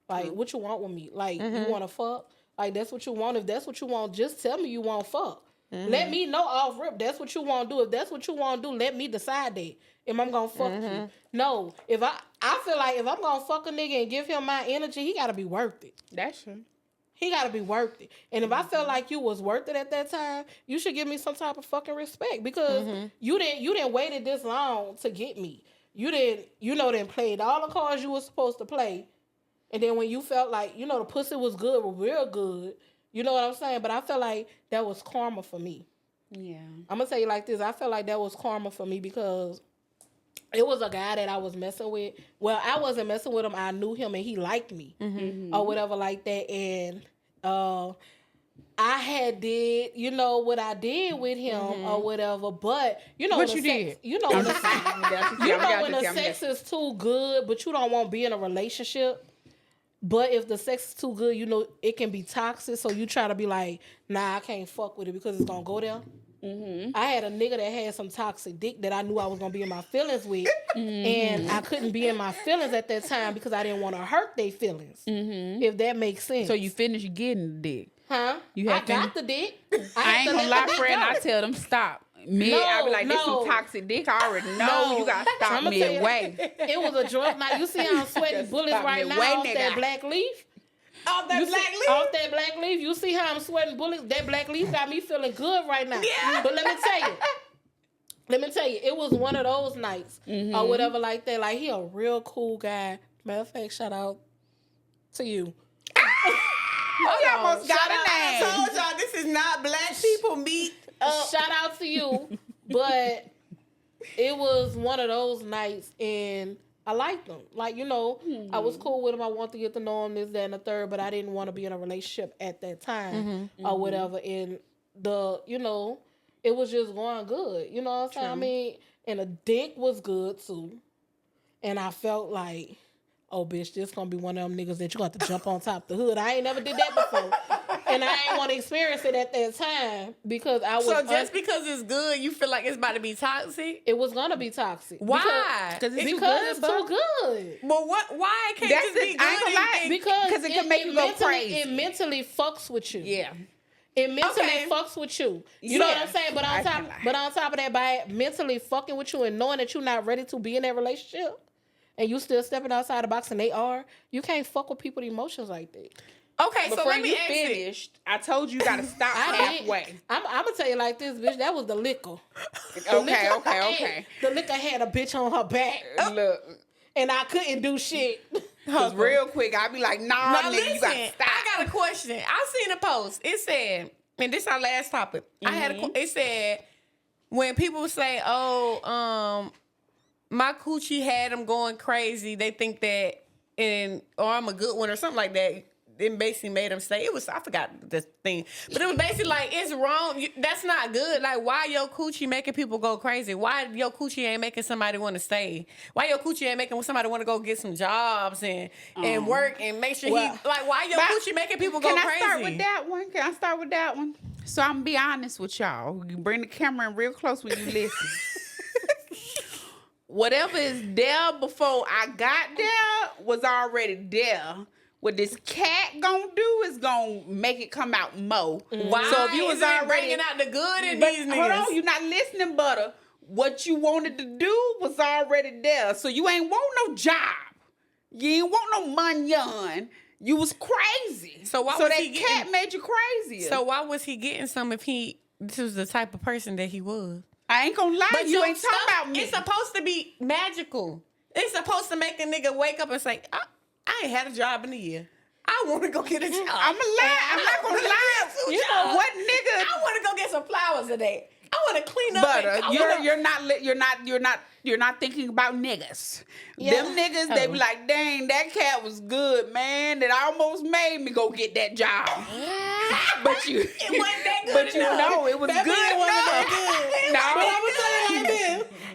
Like, what you want with me? Like, you want to fuck? Like, that's what you want. If that's what you want, just tell me you want fuck. Let me know off rip. That's what you want to do. If that's what you want to do, let me decide that. If I'm going to fuck you. No. If I feel like if I'm going to fuck a nigga and give him my energy, he got to be worth it. That's true. He got to be worth it. And if I felt like you was worth it at that time, you should give me some type of fucking respect because you didn't waited this long to get me. You didn't play all the cards you were supposed to play. And then when you felt like, the pussy was good, real good, you know what I'm saying? But I felt like that was karma for me. Yeah. I'm going to tell you like this. I felt like that was karma for me because it was a guy that I was messing with. Well, I wasn't messing with him. I knew him and he liked me or whatever like that. And I had did, what I did with him or whatever. But, what you did? When the sex is too good, but you don't want to be in a relationship. But if the sex is too good, it can be toxic. So you try to be like, nah, I can't fuck with it because it's going to go there. I had a nigga that had some toxic dick that I knew I was going to be in my feelings with. And I couldn't be in my feelings at that time because I didn't want to hurt their feelings. If that makes sense. So you finished getting the dick. Huh? I got the dick. I ain't going to lie, friend. I tell them stop. Me, I be like, this some toxic dick. I already know. You gotta stop midway. It was a drunk night. You see how I'm sweating bullets right now off that black leaf? Off that black leaf? Off that black leaf. You see how I'm sweating bullets? That black leaf got me feeling good right now. Yeah. But let me tell you, it was one of those nights or whatever like that. Like, he a real cool guy. Matter of fact, shout out to you. You almost got a name. I told y'all this is not black people meet. Shout out to you. But it was one of those nights, and I liked him. Like, you know, I was cool with him. I wanted to get to know him, this, that, and the third, but I didn't want to be in a relationship at that time or whatever. And you know, it was just going good. You know what I'm saying? I mean, and the dick was good too. And I felt like, oh, bitch, this gonna be one of them niggas that you got to jump on top of the hood. I ain't never did that before. And I ain't want to experience it at that time because I was... So just because it's good, you feel like it's about to be toxic? It was gonna be toxic. Why? Because it's too good. Well, why it can't just be good? I ain't gonna lie. Because it can make you go crazy. It mentally fucks with you. Yeah. It mentally fucks with you. You know what I'm saying? But on top of that, by mentally fucking with you and knowing that you're not ready to be in that relationship, and you still stepping outside the box and they are, you can't fuck with people's emotions like that. Okay, so let me finish. I told you gotta stop halfway. I'm gonna tell you like this, bitch. That was the liquor. Okay. The liquor had a bitch on her back. Look. And I couldn't do shit. Cause real quick, I'd be like, nah, nigga, listen, you gotta stop. I got a question. I seen a post. It said, and this is our last topic. It said, when people say, oh, my coochie had them going crazy, they think that, or I'm a good one or something like that. It basically made them say, I forgot the thing, but it was basically like, it's wrong. That's not good. Like, why your coochie making people go crazy? Why your coochie ain't making somebody want to stay? Why your coochie ain't making somebody want to go get some jobs and work and make sure why your coochie making people go crazy? Can I start with that one? So I'm gonna be honest with y'all. You bring the camera in real close when you listen. Whatever is there before I got there was already there. What this cat gonna do is gonna make it come out more. Why? So if you was already bringing out the good in these niggas. Hold on, you not listening, Butta. What you wanted to do was already there. So you ain't want no job. You ain't want no money. You was crazy. So that cat made you crazy. So why was he getting some if this was the type of person that he was? I ain't gonna lie, but you ain't talking about me. It's supposed to be magical. It's supposed to make a nigga wake up and say, I ain't had a job in a year. I want to go get a job. I'm not gonna lie. You know what nigga? I want to go get some flowers today. I want to clean up. But you're not thinking about niggas. Yeah. Them niggas, they be like, dang, that cat was good, man. That almost made me go get that job. But you, it wasn't that good. But you know, it was good enough.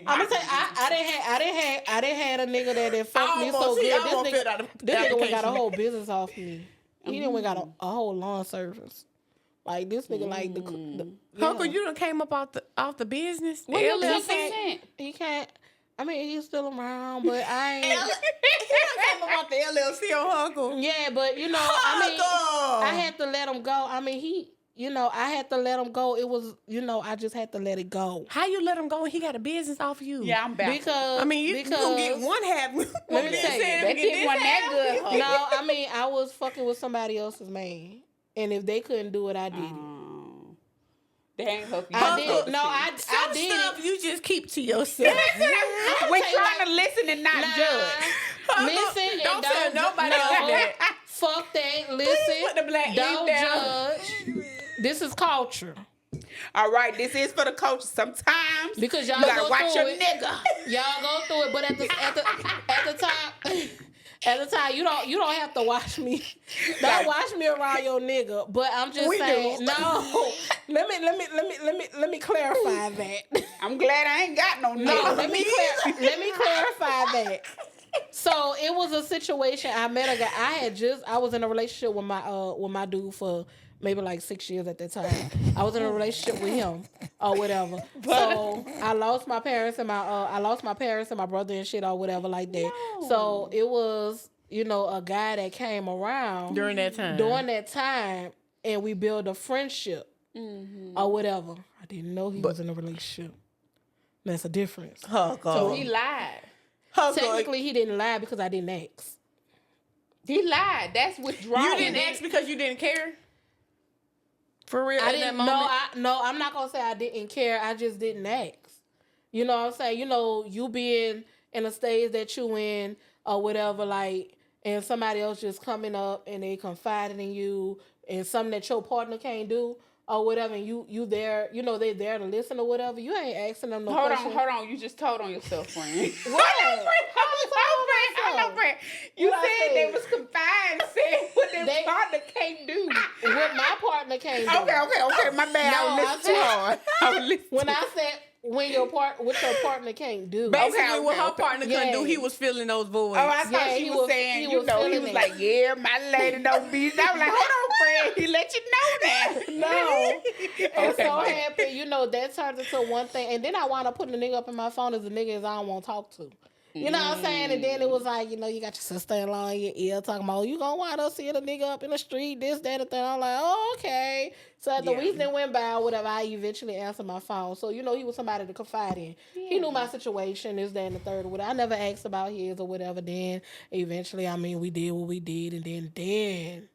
I'm gonna tell you, I didn't have a nigga that fucked me so good. This nigga went got a whole business off me. He didn't got a whole lawn service. Like this nigga, like the Uncle, you done came up off the business. What LLC? He can't. I mean, he's still around, but I ain't. He done came up off the LLC on Uncle. Yeah, but you know, I had to let him go. I mean, I had to let him go. It was, I just had to let it go. How you let him go when he got a business off of you? Yeah, I'm back. Because you gonna get one half. Let me tell you, that dick wasn't that good. No, I mean, I was fucking with somebody else's man, and if they couldn't do it, I did it. They ain't hooking. I did. No, I did stuff you just keep to yourself. We're trying to listen and not judge. Listen, don't tell nobody that. Fuck that. Listen, don't judge. This is culture. All right, this is for the culture. Sometimes because y'all you gotta watch your nigga. Y'all go through it, but at the time, you don't have to watch me. Don't watch me around your nigga. But I'm just saying, no. Let me clarify that. I'm glad I ain't got no nigga. No, let me clarify that. So it was a situation. I met a guy. I was in a relationship with my dude for maybe like 6 years at that time. I was in a relationship with him or whatever. So I lost my parents and my brother and shit or whatever like that. No. So it was, a guy that came around during that time, and we built a friendship. or whatever. I didn't know he was in a relationship. That's a difference. So he lied. Technically, he didn't lie because I didn't ask. He lied. That's withdrawal. You didn't ask because you didn't care? For real? I didn't know. I'm not gonna say I didn't care. I just didn't ask. You know what I'm saying? You know, you being in a stage that you in or whatever, like, and somebody else just coming up and they confiding in you and something that your partner can't do or whatever, and you there, you know, they there to listen or whatever. You ain't asking them no question. Hold on. You just told on yourself, friend. What? I know, friend. You said they was confined, said what their partner can't do. What my partner can't do. Okay. My bad. No, I was listening too hard. When I said what your partner can't do. Basically, what her partner couldn't do, he was filling those voids. Oh, I thought she was saying, he was like, yeah, my lady don't be. I was like, hold on, friend. He let you know that. No. And so happy, you know, that turns into one thing. And then I wound up putting the nigga up in my phone as the niggas I don't want to talk to. You know what I'm saying? And then it was like, you know, you got your sister-in-law in your ear talking about, oh, you gonna wind up seeing a nigga up in the street, this, that, and that. I'm like, oh, okay. So as the weeks that went by or whatever, I eventually answered my phone. So, you know, he was somebody to confide in. Yeah. He knew my situation, this, that, and the third. Or whatever. I never asked about his or whatever. Then eventually, I mean, we did what we did. And then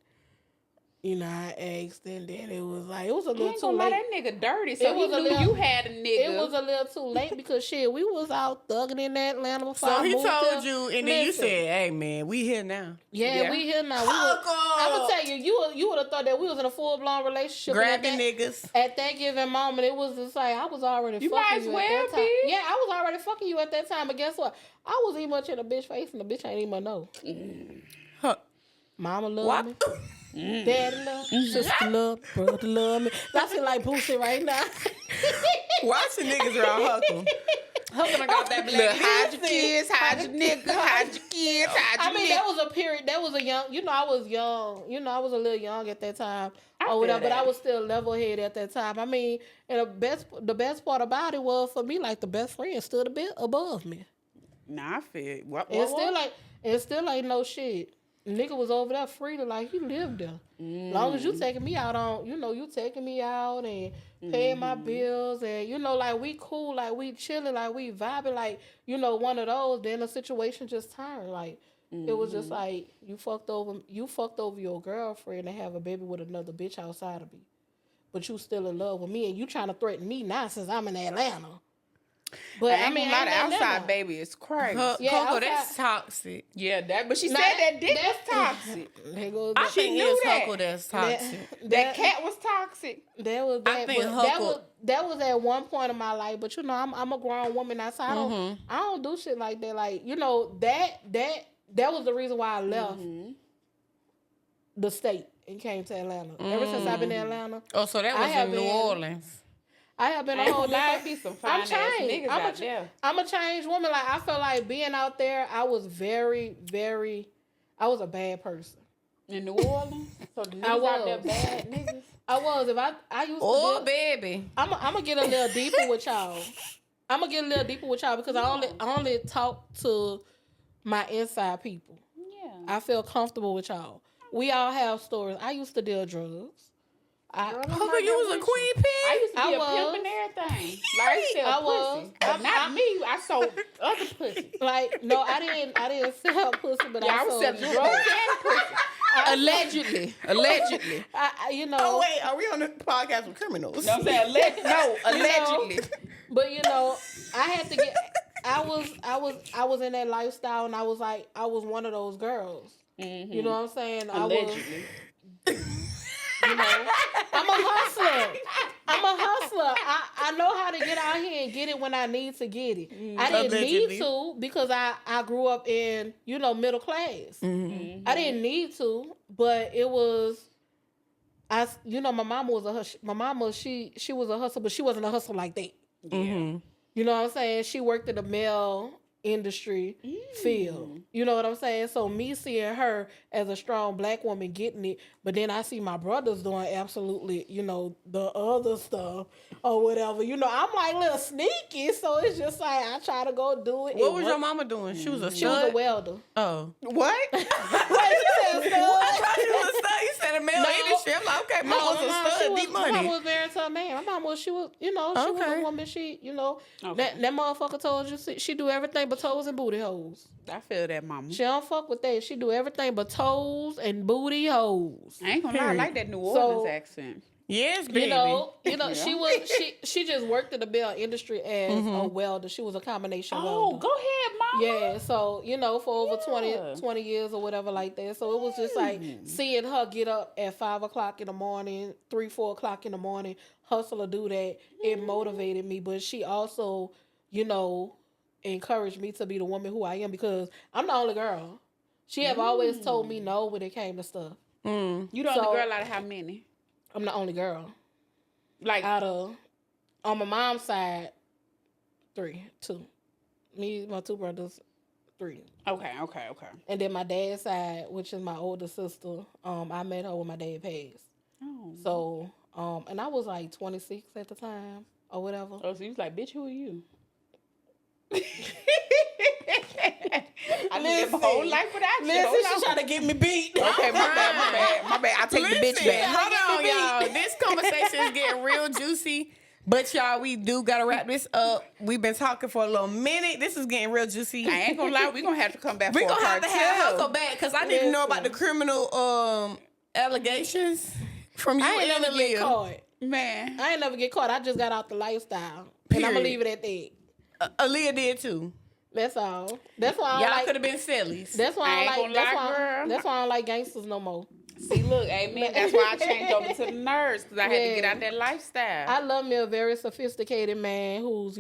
you know, I asked, and then it was a little too late. That nigga dirty, so he knew you had a nigga. It was a little too late because shit, we was out thugging in Atlanta before. So he told you, and then you said, "Hey man, we here now." Yeah, we here now. I'm gonna tell you, you would have thought that we was in a full blown relationship. Grabbing niggas at that given moment. It was just like I was already fucking you at that time. Yeah, I was already fucking you at that time. But guess what? I was even much in a bitch face, and the bitch ain't even know. Mama love me. Daddy love me, sister love me, brother love me. I feel like Boosie right now. Watch the niggas around Huckle. Huckle done got that black. Hide your kids, hide your niggas, hide your kids, hide your niggas. That was a period. That was a young. You know, I was young. You know, I was a little young at that time. Or whatever, but I was still level headed at that time. I mean, and the best part about it was for me, like the best friend stood a bit above me. Nah, I feel what? Still ain't no shit. Nigga was over there free to like he lived there. Long as you taking me out on, you know, you taking me out and paying my bills and you know, like we cool, like we chilling, like we vibing, like you know, one of those. Then the situation just turned. Like it was just like you fucked over your girlfriend and have a baby with another bitch outside of me, but you still in love with me and you trying to threaten me now since I'm in Atlanta. But I mean, a lot of outside baby is crazy. Coco, that's toxic. Yeah, but she said that dick was toxic. I think it's Huckle that's toxic. That cat was toxic. That was at one point in my life, but you know, I'm a grown woman now, so I don't do shit like that. Like you know, that was the reason why I left the state and came to Atlanta. Ever since I've been in Atlanta. Oh, so that was in New Orleans. I have been a whole life. Be some fine ass niggas out there. I'm a changed woman. Like I feel like being out there, I was very, very. I was a bad person. In New Orleans, so the niggas out there bad niggas. I was. If I used to. Oh baby. I'm gonna get a little deeper with y'all. Because I only talk to my inside people. Yeah. I feel comfortable with y'all. We all have stories. I used to deal drugs. Huckle, you was a queen pig? I used to be a pimp and everything. Like I sell pussy. But not me. I sold other pussy. Like, no, I didn't sell pussy, but I sold selling drugs and pussy. Allegedly. You know. Oh wait, are we on the podcast with criminals? No, I'm saying allegedly. But you know, I had to get. I was in that lifestyle, and I was one of those girls. Mm-hmm. You know what I'm saying? Allegedly. You know, I'm a hustler. I know how to get out here and get it when I need to get it. I didn't need to because I grew up in, you know, middle class. Mm-hmm. I didn't need to, but it was, my mama was a hustler. My mama, she was a hustler, but she wasn't a hustler like that. Mm-hmm. You know what I'm saying? She worked in the mail industry field. You know what I'm saying? So me seeing her as a strong black woman getting it, but then I see my brothers doing absolutely, you know, the other stuff or whatever. You know, I'm like a little sneaky, so it's just like I try to go do it. What was your mama doing? She was a welder. Oh. What? What you said, stud? I thought you was a stud. You said a male industry. I'm like, Okay, mama was a stud, deep my mom money. was married to a man. My mom was, she was a woman. She, that motherfucker told you she do everything but toes and booty holes. I feel that, mama. She don't fuck with that. She do everything but toes and booty holes. I ain't gonna lie, I like that New Orleans accent. Yes, baby. Yeah. she just worked in the bell industry as a welder. She was a combination welder. Oh, go ahead, mama. Yeah, so, for over 20 years or whatever like that. So it was just like seeing her get up at 5 o'clock in the morning, 3, 4 o'clock in the morning, hustle or do that. It motivated me. But she also, encouraged me to be the woman who I am because I'm the only girl. She have always told me no when it came to stuff. You the only girl out of how many? I'm the only girl. Like out of, on my mom's side, 2. Me, my 2 brothers, 3. Okay. And then my dad's side, which is my older sister, I met her when my dad passed. Oh. So, and I was like 26 at the time or whatever. Oh, so you was like, bitch, who are you? I lived my whole life without you. Listen, she trying to get me beat. Okay, my bad. I take the bitch back. Hold on, y'all. This conversation is getting real juicy. But y'all, we do gotta wrap this up. We've been talking for a little minute. This is getting real juicy. I ain't gonna lie, we gonna have to come back. We for gonna a have part to have two. Huckle back because I need to know about the criminal allegations from you I ain't and never get Aaliyah. caught. Man, I ain't never get caught. I just got out the lifestyle. And I'm gonna leave it at that. Aaliyah did too. That's all. That's why I Y'all don't like. could have been sillies. That's why I ain't don't gonna like. lie, girl. That's why I don't like gangsters no more. see, look, amen. That's why I changed over to the nerds because I had to get out that lifestyle. I love me a very sophisticated man who's,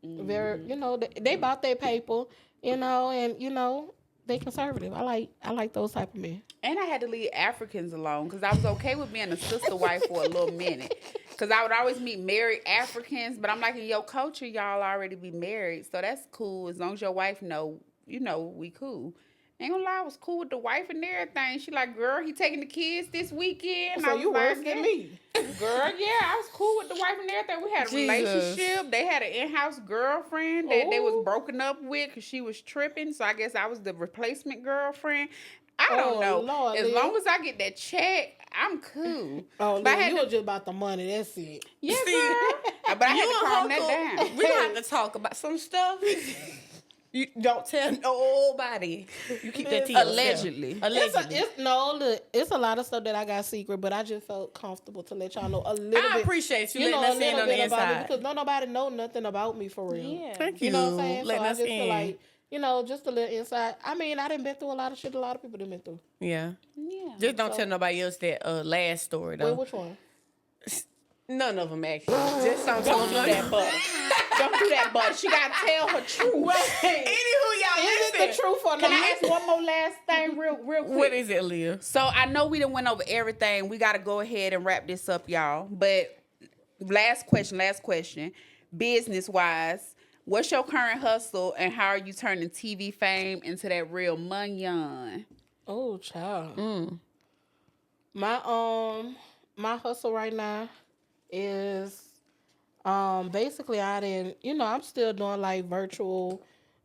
very, they bought their paper, and they conservative. I like those type of men. And I had to leave Africans alone because I was okay with being a sister wife for a little minute. Because I would always meet married Africans, but I'm like, in your culture, y'all already be married. So that's cool. As long as your wife know, we cool. Ain't gonna lie, I was cool with the wife and everything. She like, girl, he taking the kids this weekend. So you worse like, than me. Girl, yeah, I was cool with the wife and everything. We had a relationship. They had an in-house girlfriend that they was broken up with because she was tripping. So I guess I was the replacement girlfriend. I don't know. Lord, as long as I get that check, I'm cool. Oh, but you was just about the money. That's it. Yeah, girl. But I had to calm that down. We gonna have to talk about some stuff. You don't tell nobody. You keep that to yourself. Allegedly. It's a lot of stuff that I got secret, but I just felt comfortable to let y'all know a little bit. I appreciate you letting us in on the inside. Because nobody know nothing about me for real. Yeah. Thank you. You know what I'm saying? Letting So I us just in. feel like, just a little inside. I mean, I done been through a lot of shit a lot of people done been through. Yeah. Yeah. Just don't tell nobody else that last story though. Wait, which one? None of them actually. Just don't tell Don't do that, butter. Don't do that, butter. She gotta tell her truth. Anywho, y'all Is listen. it the truth or Can not? I ask one more last thing real quick? What is it, Leah? So I know we done went over everything. We gotta go ahead and wrap this up, y'all. But last question. Business wise, what's your current hustle and how are you turning TV fame into that real money? Oh, child. My hustle right now is basically I'm still doing like virtual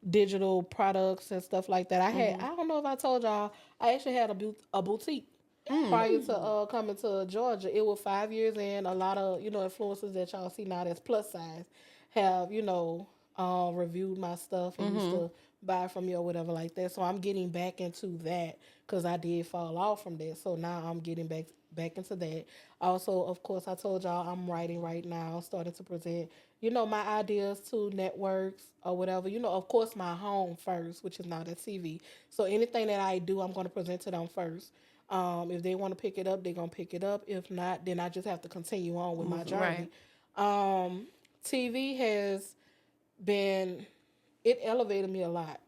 digital products and stuff like that. I don't know if I told y'all, I actually had a boutique prior to coming to Georgia. It was 5 years in. A lot of influencers that y'all see now that's plus size have reviewed my stuff and used to buy from me or whatever like that. So I'm getting back into that because I did fall off from that. So now I'm getting back into that. Also, of course, I told y'all I'm writing right now, starting to present, my ideas to networks or whatever. Of course, my home first, which is now the TV. So anything that I do, I'm going to present to them first. If they want to pick it up, they're going to pick it up. If not, then I just have to continue on with my journey. Right. TV has been, it elevated me a lot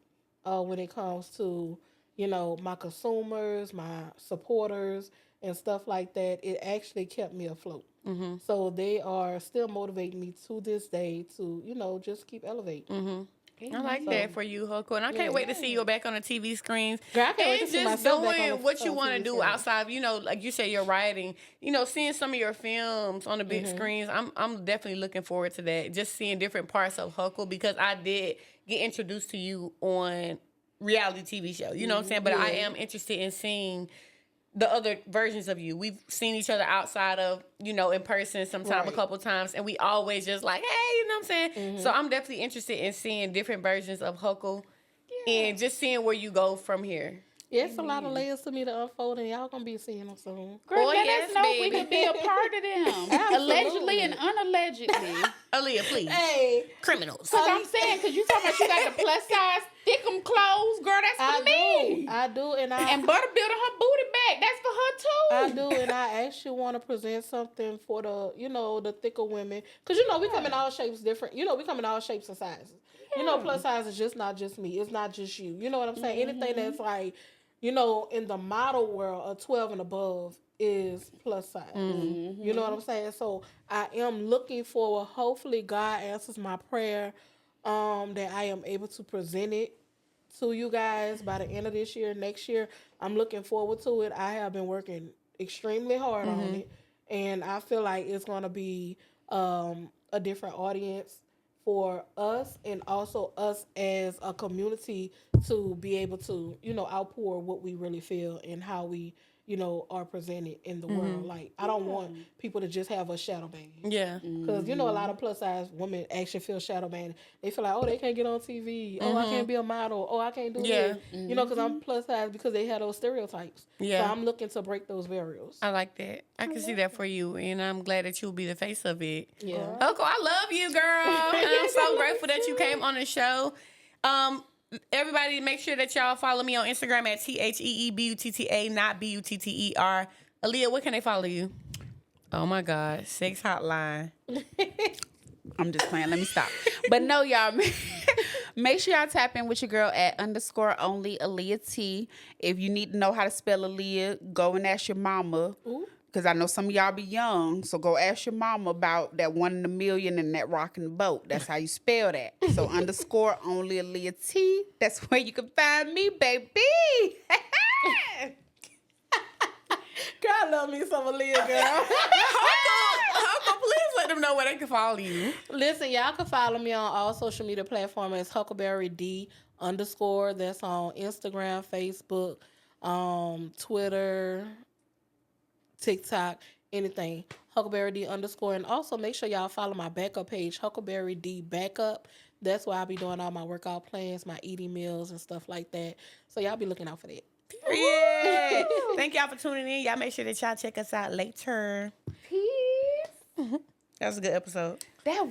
when it comes to, my consumers, my supporters, and stuff like that. It actually kept me afloat. So they are still motivating me to this day to, just keep elevating. I like that for you, Huckle. And I can't wait to see you back on the TV screens. Girl, I can't wait to and see just myself back on doing the what you want to TV do screen. outside, like you said, you're writing, seeing some of your films on the big screens. I'm definitely looking forward to that. Just seeing different parts of Huckle because I did get introduced to you on reality TV show. You know what I'm saying? But I am interested in seeing the other versions of you. We've seen each other outside of, in person sometime a couple times, and we always just like, hey, you know what I'm saying? Mm-hmm. So I'm definitely interested in seeing different versions of Huckle and just seeing where you go from here. Yeah, it's a lot of layers to me to unfold, and y'all gonna be seeing them soon. Girl, let yes, us know if baby. we could be a part of them. Allegedly and unallegedly. Aaliyah, please. Hey, Criminals. Because I'm saying, because you talking about you got the plus size, thickum clothes, girl, that's for me. I do, and And Butter building her booty back, that's for her too. I do, and I actually want to present something for the, the thicker women, because we come in all shapes different. We come in all shapes and sizes. Plus size is just not just me. It's not just you. You know what I'm saying? Anything that's like, in the model world, a 12 and above is plus size. You know what I'm saying? So I am looking forward. Hopefully, God answers my prayer that I am able to present it to you guys by the end of this year, next year. I'm looking forward to it. I have been working extremely hard on it, and I feel like it's going to be a different audience for us, and also us as a community to be able to, outpour what we really feel and how we, are presented in the world. Like, I don't want people to just have a shadow ban. Yeah. Because, a lot of plus size women actually feel shadow banned. They feel like, oh, they can't get on TV. Oh, I can't be a model. Oh, I can't do this. Because I'm plus size, because they have those stereotypes. Yeah. So I'm looking to break those barriers. I like that. I can see that for you, and I'm glad that you'll be the face of it. Yeah. Huckle, I love you, girl. And I'm so grateful that you came on the show. Everybody, make sure that y'all follow me on Instagram at TheeButta, not BUTTER. Aaliyah, where can they follow you? Oh my God, sex hotline. I'm just playing. Let me stop. But no, y'all, make sure y'all tap in with your girl at _only Aaliyah T. If you need to know how to spell Aaliyah, go and ask your mama. Because I know some of y'all be young, so go ask your mama about that 1 in a million and that rocking the boat. That's how you spell that. So _only Aaliyah T. That's where you can find me, baby. Girl, I love me some Aaliyah, girl. Huckle, please let them know where they can follow you. Listen, y'all can follow me on all social media platforms as Huckleberry D _ That's on Instagram, Facebook, Twitter, TikTok, anything. Huckleberry D _ And also make sure y'all follow my backup page, Huckleberry D Backup. That's where I'll be doing all my workout plans, my eating meals and stuff like that. So y'all be looking out for that. Yeah. Thank y'all for tuning in. Y'all make sure that y'all check us out later. Peace. That was a good episode. That